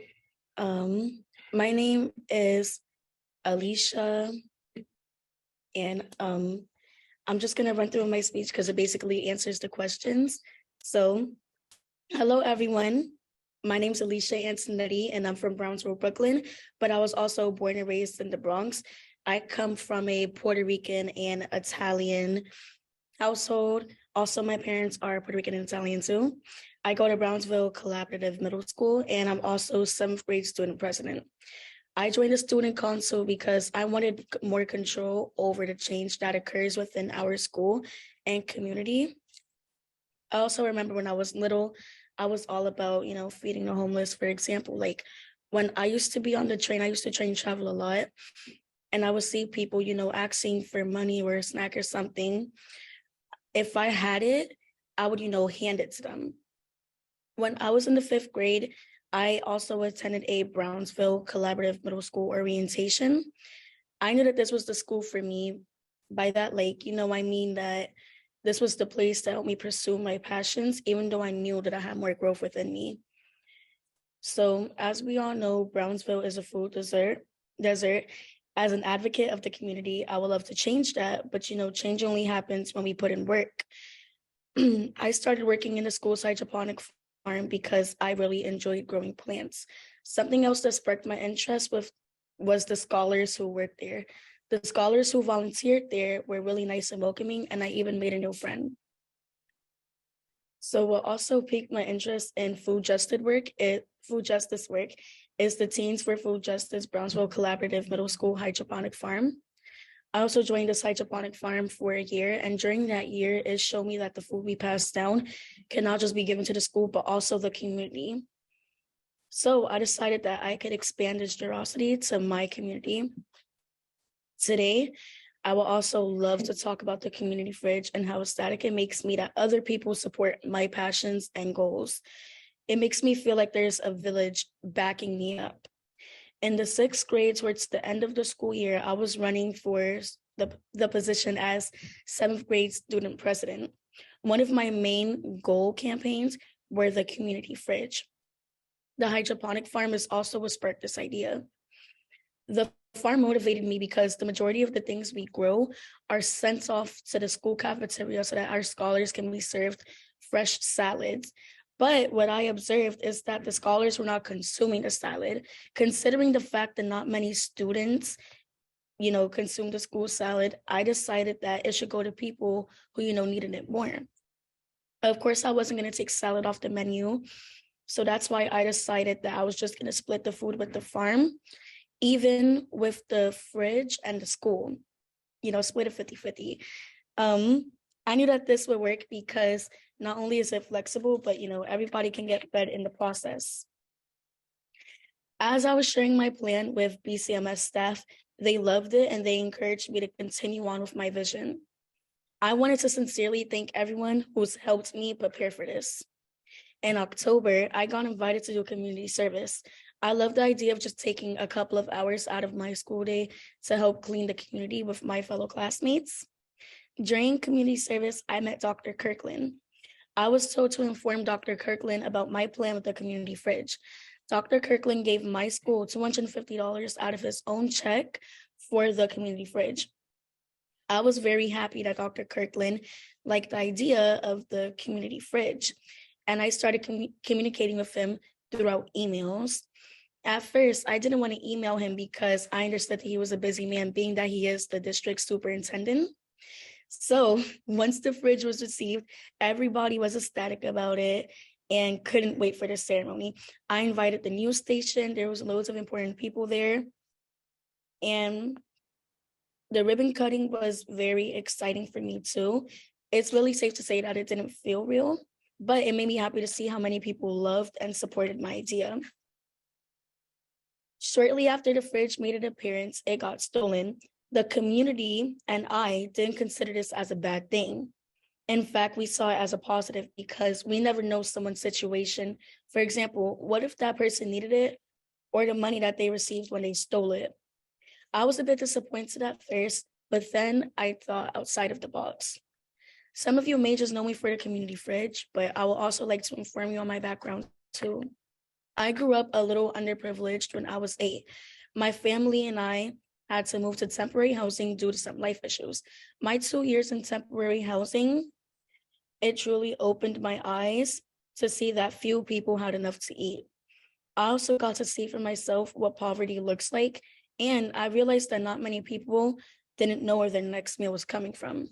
S9: my name is Alicia, and I'm just gonna run through my speech because it basically answers the questions. So, hello everyone. My name's Alicia Antonetti, and I'm from Brownsville, Brooklyn, but I was also born and raised in the Bronx. I come from a Puerto Rican and Italian household. Also, my parents are Puerto Rican and Italian too. I go to Brownsville Collaborative Middle School, and I'm also 7th grade student president. I joined the student council because I wanted more control over the change that occurs within our school and community. I also remember when I was little, I was all about, feeding the homeless, for example. Like when I used to be on the train, I used to train travel a lot, and I would see people, asking for money or a snack or something. If I had it, I would, hand it to them. When I was in the 5th grade, I also attended a Brownsville Collaborative Middle School orientation. I knew that this was the school for me. By that, I mean that this was the place to help me pursue my passions, even though I knew that I had more growth within me. So as we all know, Brownsville is a food desert. As an advocate of the community, I would love to change that, but change only happens when we put in work. I started working in the school's hydroponic farm because I really enjoyed growing plants. Something else that sparked my interest was the scholars who worked there. The scholars who volunteered there were really nice and welcoming, and I even made a new friend. So what also piqued my interest in food justice work is the Teens for Food Justice Brownsville Collaborative Middle School Hydroponic Farm. I also joined this hydroponic farm for a year, and during that year, it showed me that the food we pass down can not just be given to the school, but also the community. So I decided that I could expand this generosity to my community. Today, I will also love to talk about the community fridge and how ecstatic it makes me that other people support my passions and goals. It makes me feel like there's a village backing me up. In the 6th grade, towards the end of the school year, I was running for the position as 7th grade student president. One of my main goal campaigns were the community fridge. The hydroponic farm is also what sparked this idea. The farm motivated me because the majority of the things we grow are sent off to the school cafeteria so that our scholars can be served fresh salads. But what I observed is that the scholars were not consuming the salad, considering the fact that not many students, consume the school salad. I decided that it should go to people who, needed it more. Of course, I wasn't going to take salad off the menu. So that's why I decided that I was just going to split the food with the farm, even with the fridge and the school, split it 50-50. I knew that this would work because not only is it flexible, but, everybody can get fed in the process. As I was sharing my plan with BCMS staff, they loved it and they encouraged me to continue on with my vision. I wanted to sincerely thank everyone who's helped me prepare for this. In October, I got invited to do community service. I love the idea of just taking a couple of hours out of my school day to help clean the community with my fellow classmates. During community service, I met Dr. Kirkland. I was told to inform Dr. Kirkland about my plan with the community fridge. Dr. Kirkland gave my school $250 out of his own check for the community fridge. I was very happy that Dr. Kirkland liked the idea of the community fridge, and I started communicating with him throughout emails. At first, I didn't want to email him because I understood that he was a busy man, being that he is the district superintendent. So once the fridge was received, everybody was ecstatic about it and couldn't wait for the ceremony. I invited the news station. There was loads of important people there. And the ribbon cutting was very exciting for me too. It's really safe to say that it didn't feel real, but it made me happy to see how many people loved and supported my idea. Shortly after the fridge made an appearance, it got stolen. The community and I didn't consider this as a bad thing. In fact, we saw it as a positive because we never know someone's situation. For example, what if that person needed it or the money that they received when they stole it? I was a bit disappointed at first, but then I thought outside of the box. Some of you may just know me for the community fridge, but I will also like to inform you on my background too. I grew up a little underprivileged when I was 8. My family and I had to move to temporary housing due to some life issues. My 2 years in temporary housing, it truly opened my eyes to see that few people had enough to eat. I also got to see for myself what poverty looks like, and I realized that not many people didn't know where their next meal was coming from.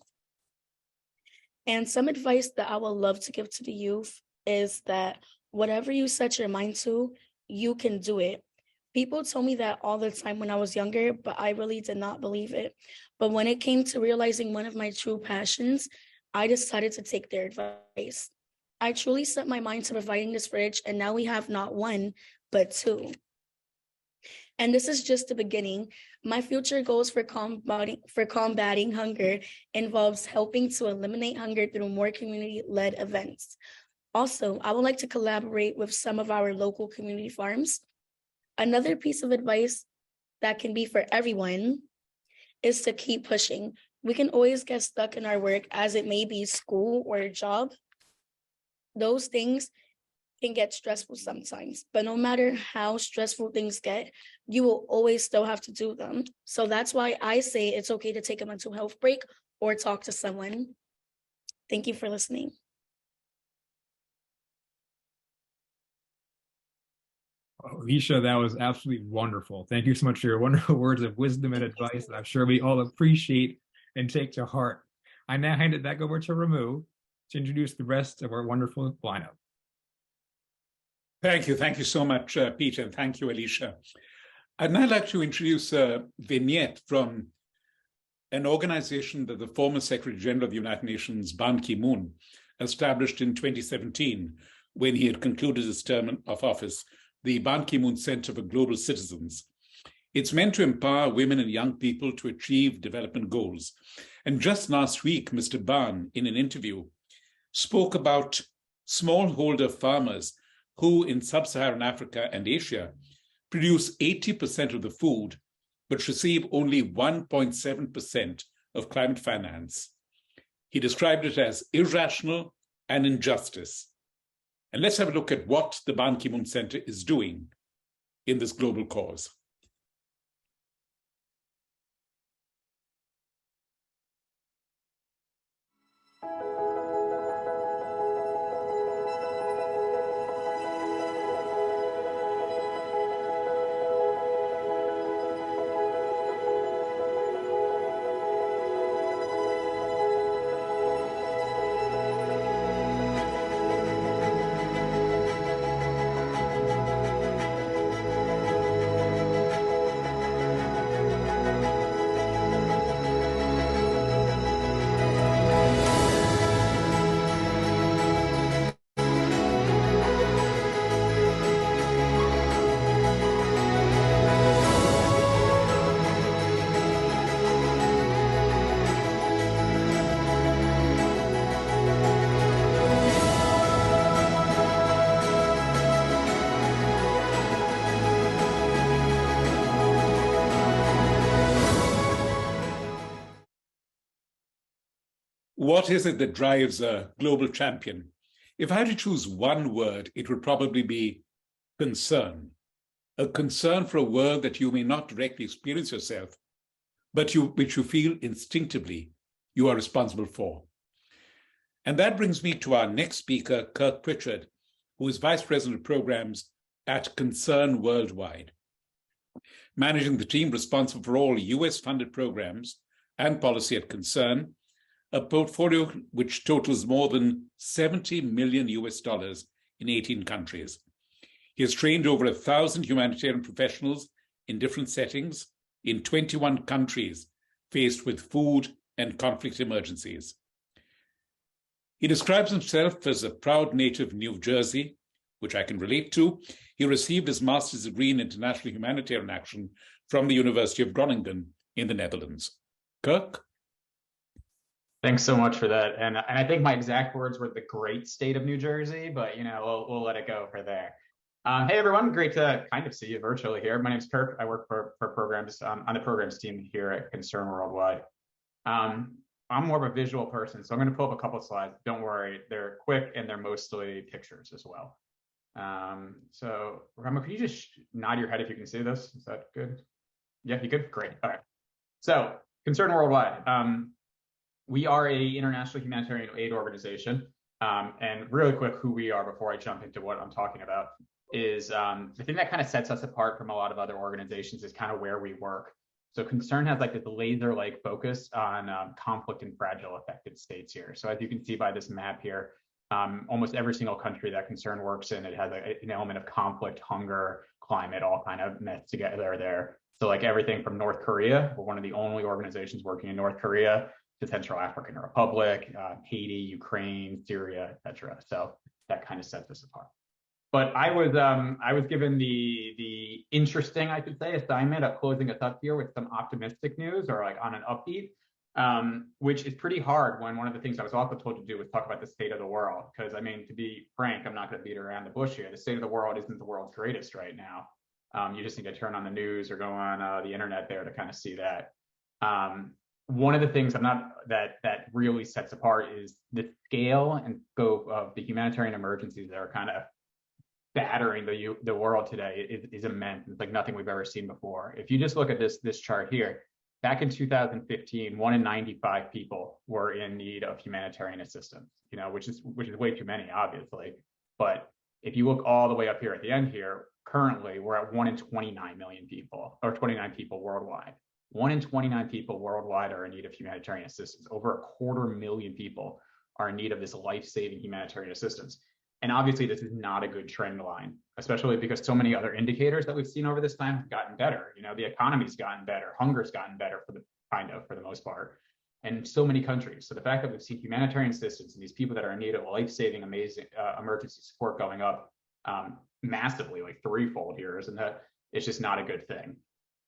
S9: And some advice that I would love to give to the youth is that whatever you set your mind to, you can do it. People told me that all the time when I was younger, but I really did not believe it. But when it came to realizing one of my true passions, I decided to take their advice. I truly set my mind to providing this fridge, and now we have not 1, but 2. And this is just the beginning. My future goals for combating hunger involves helping to eliminate hunger through more community-led events. Also, I would like to collaborate with some of our local community farms. Another piece of advice that can be for everyone is to keep pushing. We can always get stuck in our work, as it may be school or a job. Those things can get stressful sometimes, but no matter how stressful things get, you will always still have to do them. So that's why I say it's okay to take a mental health break or talk to someone. Thank you for listening.
S8: Alicia, that was absolutely wonderful. Thank you so much for your wonderful words of wisdom and advice that I'm sure we all appreciate and take to heart. I now hand it back over to Ramu to introduce the rest of our wonderful lineup.
S5: Thank you. Thank you so much, Peter, and thank you, Alicia. I'd now like to introduce a vignette from an organization that the former Secretary General of the United Nations, Ban Ki-moon, established in 2017 when he had concluded his term of office, the Ban Ki-moon Center for Global Citizens. It's meant to empower women and young people to achieve development goals. And just last week, Mr. Ban, in an interview, spoke about smallholder farmers who in sub-Saharan Africa and Asia produce 80% of the food, but receive only 1.7% of climate finance. He described it as irrational and injustice. And let's have a look at what the Ban Ki-moon Center is doing in this global cause. What is it that drives a global champion? If I had to choose one word, it would probably be concern. A concern for a world that you may not directly experience yourself, but which you feel instinctively you are responsible for. And that brings me to our next speaker, Kirk Pritchard, who is Vice President of Programs at Concern Worldwide, managing the team responsible for all US-funded programs and policy at Concern, a portfolio which totals more than $70 million in 18 countries. He has trained over 1,000 humanitarian professionals in different settings in 21 countries faced with food and conflict emergencies. He describes himself as a proud native of New Jersey, which I can relate to. He received his master's degree in international humanitarian action from the University of Groningen in the Netherlands. Kirk?
S1: Thanks so much for that. And I think my exact words were the great state of New Jersey, but we'll let it go for there. Hey everyone, great to kind of see you virtually here. My name's Kirk. I work for programs on the programs team here at Concern Worldwide. I'm more of a visual person, so I'm going to pull up a couple of slides. Don't worry, they're quick and they're mostly pictures as well. So Rama, could you just nod your head if you can see this? Is that good? Yeah, you good? Great. All right. So Concern Worldwide. We are an international humanitarian aid organization. And really quick, who we are before I jump into what I'm talking about is the thing that kind of sets us apart from a lot of other organizations is kind of where we work. So Concern has like this laser-like focus on conflict and fragile affected states here. So as you can see by this map here, almost every single country that Concern works in, it has an element of conflict, hunger, climate, all kind of met together there. So like everything from North Korea, we're one of the only organizations working in North Korea, to Central African Republic, Haiti, Ukraine, Syria, etc. So that kind of sets us apart. But I was given the interesting, I could say, assignment of closing us up here with some optimistic news, or like on an upbeat, which is pretty hard when one of the things I was also told to do was talk about the state of the world. Because I mean, to be frank, I'm not going to beat around the bush here. The state of the world isn't the world's greatest right now. You just need to turn on the news or go on the internet there to kind of see that. One of the things that really sets apart is the scale and scope of the humanitarian emergencies that are kind of battering the world today is immense. It's like nothing we've ever seen before. If you just look at this chart here, back in 2015, 1 in 95 people were in need of humanitarian assistance, which is way too many, obviously. But if you look all the way up here at the end here, currently we're at 1 in 29 million people, or 29 people worldwide. 1 in 29 people worldwide are in need of humanitarian assistance. Over 250,000 people are in need of this life-saving humanitarian assistance. And obviously this is not a good trend line, especially because so many other indicators that we've seen over this time have gotten better. The economy's gotten better, hunger's gotten better for the most part, and so many countries. So the fact that we've seen humanitarian assistance and these people that are in need of life-saving, amazing emergency support going up massively, like threefold here, isn't that? It's just not a good thing.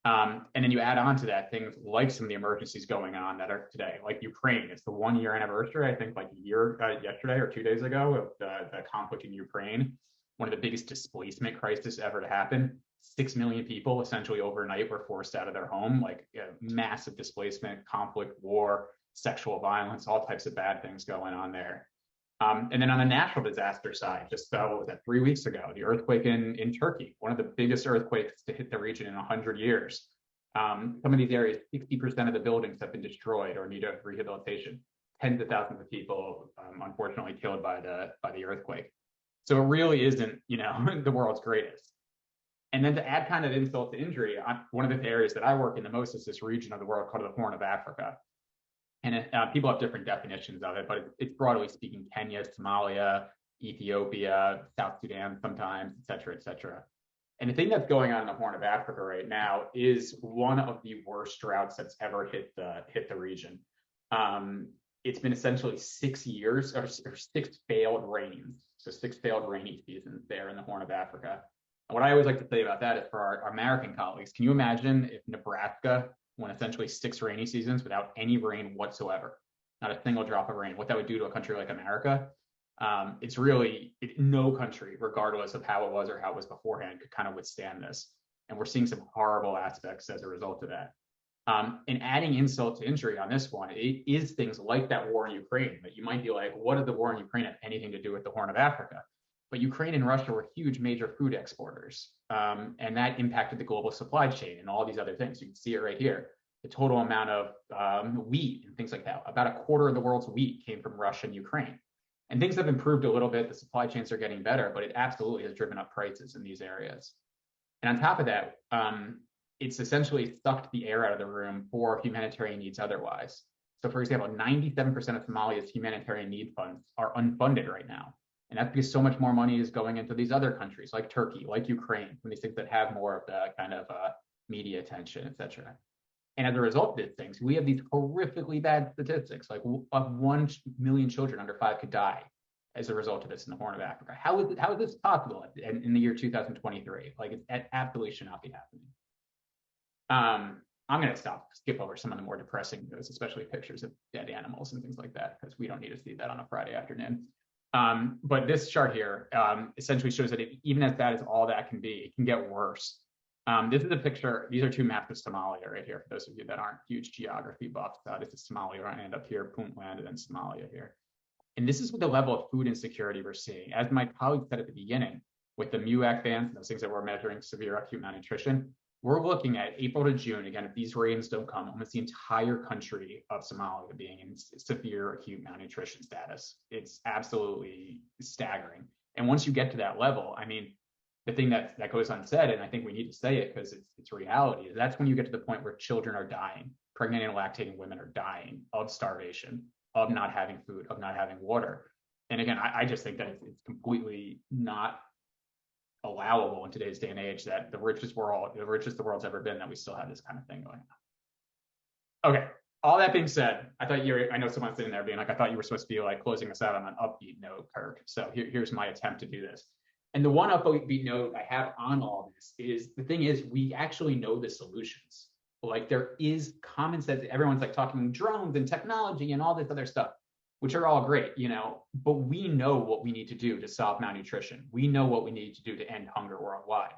S1: And then you add on to that things like some of the emergencies going on that are today, like Ukraine. It's the 1-year anniversary, I think, like yesterday or 2 days ago, of the conflict in Ukraine. One of the biggest displacement crises ever to happen. 6 million people essentially overnight were forced out of their home, like massive displacement, conflict, war, sexual violence, all types of bad things going on there. And then on the natural disaster side, just what was that, 3 weeks ago, the earthquake in Turkey, one of the biggest earthquakes to hit the region in 100 years. Some of these areas, 60% of the buildings have been destroyed or need a rehabilitation. Tens of thousands of people, unfortunately, killed by the earthquake. So it really isn't, the world's greatest. And then to add kind of insult to injury, one of the areas that I work in the most is this region of the world called the Horn of Africa. And people have different definitions of it, but it's broadly speaking Kenya, Somalia, Ethiopia, South Sudan sometimes, et cetera, et cetera. And the thing that's going on in the Horn of Africa right now is one of the worst droughts that's ever hit the region. It's been essentially 6 years or 6 failed rains. So 6 failed rainy seasons there in the Horn of Africa. And what I always like to say about that is for our American colleagues, can you imagine if Nebraska went essentially 6 rainy seasons without any rain whatsoever, not a single drop of rain, what that would do to a country like America? It's really, no country, regardless of how it was or how it was beforehand, could kind of withstand this. And we're seeing some horrible aspects as a result of that. And adding insult to injury on this one, it is things like that war in Ukraine that you might be like, what did the war in Ukraine have anything to do with the Horn of Africa? But Ukraine and Russia were huge major food exporters. And that impacted the global supply chain and all these other things. You can see it right here. The total amount of wheat and things like that, about a quarter of the world's wheat came from Russia and Ukraine. And things have improved a little bit. The supply chains are getting better, but it absolutely has driven up prices in these areas. And on top of that, it's essentially sucked the air out of the room for humanitarian needs otherwise. So for example, 97% of Somalia's humanitarian need funds are unfunded right now. And that's because so much more money is going into these other countries like Turkey, like Ukraine, from these things that have more of the kind of media attention, et cetera. And as a result of these things, we have these horrifically bad statistics, like 1 million children under 5 could die as a result of this in the Horn of Africa. How is this possible in the year 2023? Like, it absolutely should not be happening. I'm going to skip over some of the more depressing news, especially pictures of dead animals and things like that, because we don't need to see that on a Friday afternoon. But this chart here essentially shows that even as bad as all that can be, it can get worse. This is a picture. These are 2 maps of Somalia right here. For those of you that aren't huge geography buffs, this is Somalia, and up here, Puntland, and then Somalia here. And this is the level of food insecurity we're seeing. As my colleague said at the beginning, with the MUAC bans and those things that we're measuring severe acute malnutrition, we're looking at April to June. Again, if these rains don't come, almost the entire country of Somalia being in severe acute malnutrition status. It's absolutely staggering. And once you get to that level, I mean, the thing that goes unsaid, and I think we need to say it because it's reality, is that's when you get to the point where children are dying. Pregnant and lactating women are dying of starvation, of not having food, of not having water. And again, I just think that it's completely not allowable in today's day and age that the richest the world's ever been, that we still have this kind of thing going on. Okay, all that being said, I know someone's sitting there being like, I thought you were supposed to be like closing us out on an upbeat note, Kirk. So here's my attempt to do this. And the one upbeat note I have on all this is, the thing is, we actually know the solutions. Like, there is common sense. Everyone's like talking drones and technology and all this other stuff, which are all great, but we know what we need to do to solve malnutrition. We know what we need to do to end hunger worldwide.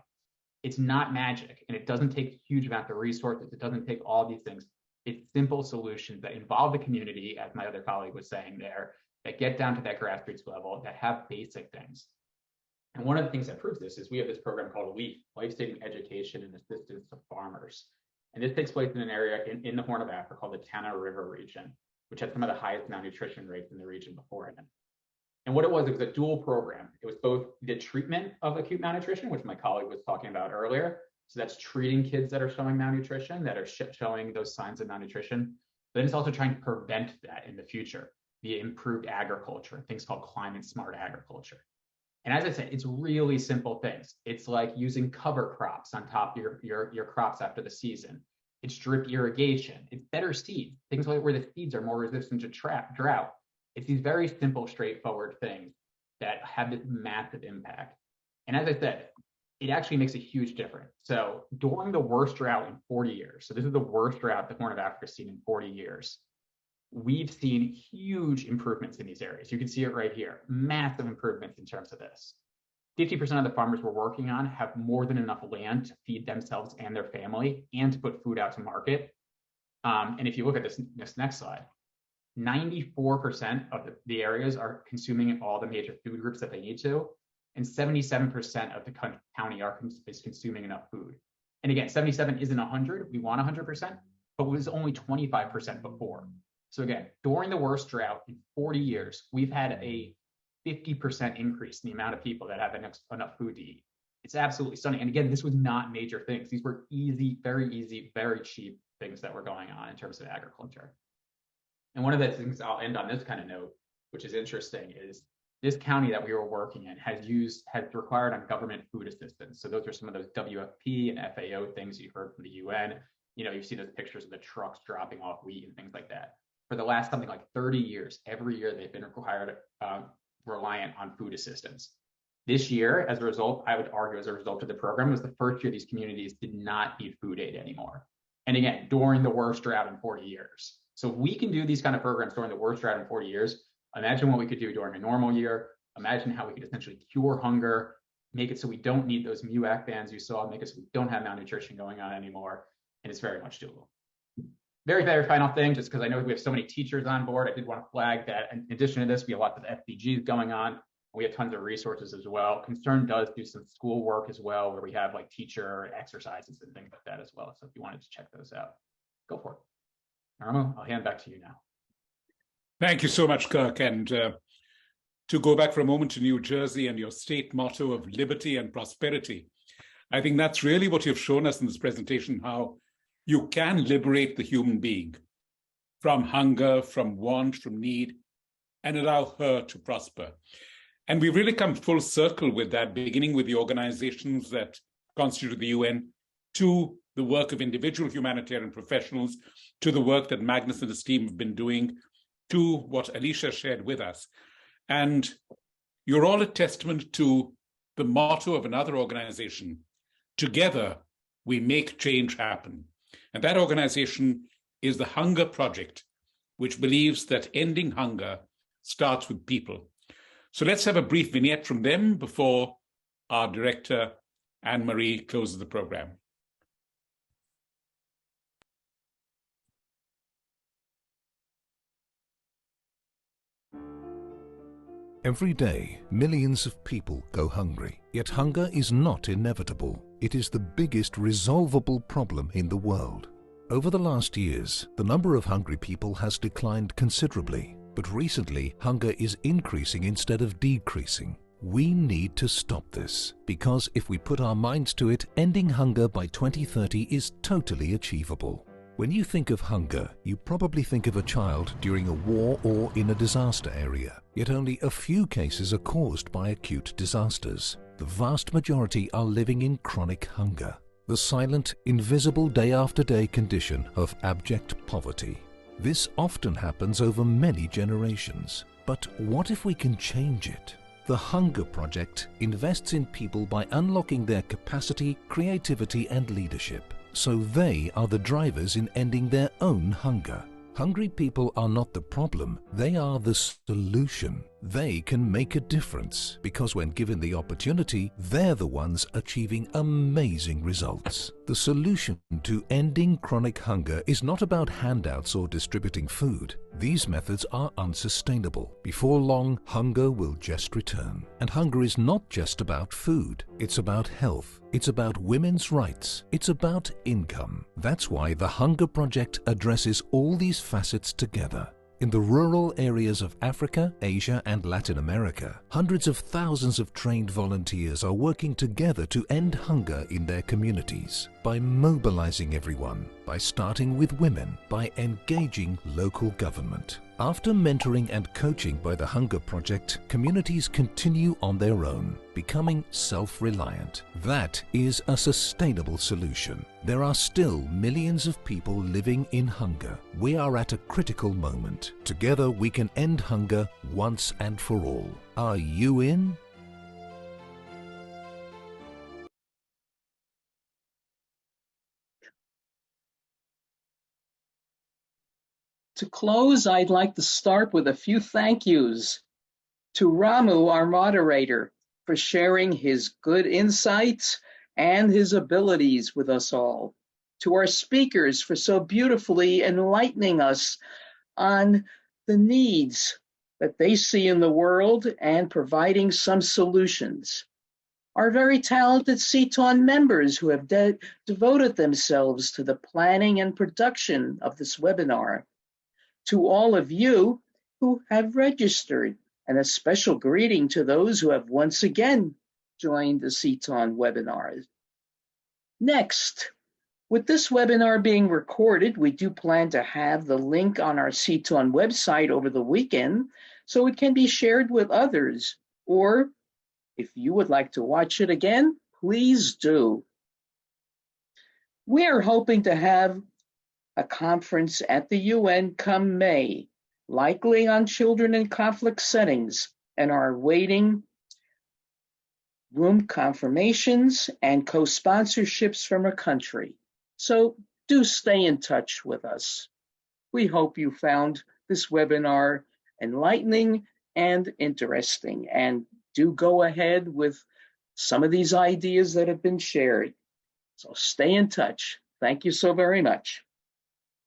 S1: It's not magic, and it doesn't take huge amounts of resources. It doesn't take all these things. It's simple solutions that involve the community, as my other colleague was saying there, that get down to that grassroots level, that have basic things. And one of the things that proves this is we have this program called LEAF, Life-Saving Education and Assistance to Farmers. And this takes place in an area in the Horn of Africa called the Tana River region, which had some of the highest malnutrition rates in the region beforehand. And what it was a dual program. It was both the treatment of acute malnutrition, which my colleague was talking about earlier. So that's treating kids that are showing malnutrition, that are showing those signs of malnutrition. But then it's also trying to prevent that in the future via improved agriculture, things called climate smart agriculture. And as I said, it's really simple things. It's like using cover crops on top of your crops after the season. It's drip irrigation. It's better seeds, things like where the seeds are more resistant to drought. It's these very simple, straightforward things that have this massive impact. And as I said, it actually makes a huge difference. So during the worst drought in 40 years, so this is the worst drought the Horn of Africa has seen in 40 years, we've seen huge improvements in these areas. You can see it right here, massive improvements in terms of this. 50% of the farmers we're working on have more than enough land to feed themselves and their family and to put food out to market. And if you look at this next slide, 94% of the areas are consuming all the major food groups that they need to, and 77% of the county is consuming enough food. And again, 77 isn't 100. We want 100%, but it was only 25% before. So again, during the worst drought in 40 years, we've had a 50% increase in the amount of people that have enough food to eat. It's absolutely stunning. And again, this was not major things. These were easy, very cheap things that were going on in terms of agriculture. And one of the things I'll end on this kind of note, which is interesting, is this county that we were working in has required on government food assistance. So those are some of those WFP and FAO things you heard from the UN. You know, you've seen those pictures of the trucks dropping off wheat and things like that. For the last something like 30 years, every year they've been reliant on food assistance. This year, as a result, I would argue as a result of the program, was the first year these communities did not need food aid anymore. And again, during the worst drought in 40 years. So if we can do these kind of programs during the worst drought in 40 years, imagine what we could do during a normal year. Imagine how we could essentially cure hunger, make it so we don't need those MUAC bans you saw, make it so we don't have malnutrition going on anymore. And it's very much doable. Very final thing, just because I know we have so many teachers on board, I did want to flag that in addition to this, we have lots of FBGs going on. We have tons of resources as well. Concern does do some school work as well, where we have like teacher exercises and things like that as well. So if you wanted to check those out, go for it. Ramu, I'll hand back to you now.
S5: Thank you so much, Kirk. And to go back for a moment to New Jersey and your state motto of liberty and prosperity, I think that's really what you've shown us in this presentation, how you can liberate the human being from hunger, from want, from need, and allow her to prosper. And we've really come full circle with that, beginning with the organizations that constitute the UN, to the work of individual humanitarian professionals, to the work that Magnus and his team have been doing, to what Alicia shared with us. And you're all a testament to the motto of another organization: together we make change happen. And that organization is the Hunger Project, which believes that ending hunger starts with people. So let's have a brief vignette from them before our director, Anne-Marie, closes the program.
S2: Every day, millions of people go hungry. Yet hunger is not inevitable. It is the biggest resolvable problem in the world. Over the last years, the number of hungry people has declined considerably. But recently, hunger is increasing instead of decreasing. We need to stop this, because if we put our minds to it, ending hunger by 2030 is totally achievable. When you think of hunger, you probably think of a child during a war or in a disaster area. Yet only a few cases are caused by acute disasters. The vast majority are living in chronic hunger, the silent, invisible day-after-day condition of abject poverty. This often happens over many generations. But what if we can change it? The Hunger Project invests in people by unlocking their capacity, creativity, and leadership, so they are the drivers in ending their own hunger. Hungry people are not the problem, they are the solution. They can make a difference, because when given the opportunity, they're the ones achieving amazing results. The solution to ending chronic hunger is not about handouts or distributing food. These methods are unsustainable. Before long, hunger will just return. And hunger is not just about food. It's about health. It's about women's rights. It's about income. That's why the Hunger Project addresses all these facets together. In the rural areas of Africa, Asia, and Latin America, hundreds of thousands of trained volunteers are working together to end hunger in their communities by mobilizing everyone, by starting with women, by engaging local government. After mentoring and coaching by the Hunger Project, communities continue on their own, becoming self-reliant. That is a sustainable solution. There are still millions of people living in hunger. We are at a critical moment. Together we can end hunger once and for all. Are you in?
S3: To close, I'd like to start with a few thank yous to Ramu, our moderator, for sharing his good insights and his abilities with us all. To our speakers for so beautifully enlightening us on the needs that they see in the world and providing some solutions. Our very talented CTAUN members who have devoted themselves to the planning and production of this webinar. To all of you who have registered, and a special greeting to those who have once again joined the CTAUN webinars. Next, with this webinar being recorded, we do plan to have the link on our CTAUN website over the weekend so it can be shared with others. Or if you would like to watch it again, please do. We are hoping to have a conference at the UN come May, likely on children in conflict settings, and are awaiting room confirmations and co-sponsorships from a country. So do stay in touch with us. We hope you found this webinar enlightening and interesting, and do go ahead with some of these ideas that have been shared. So stay in touch. Thank you so very much.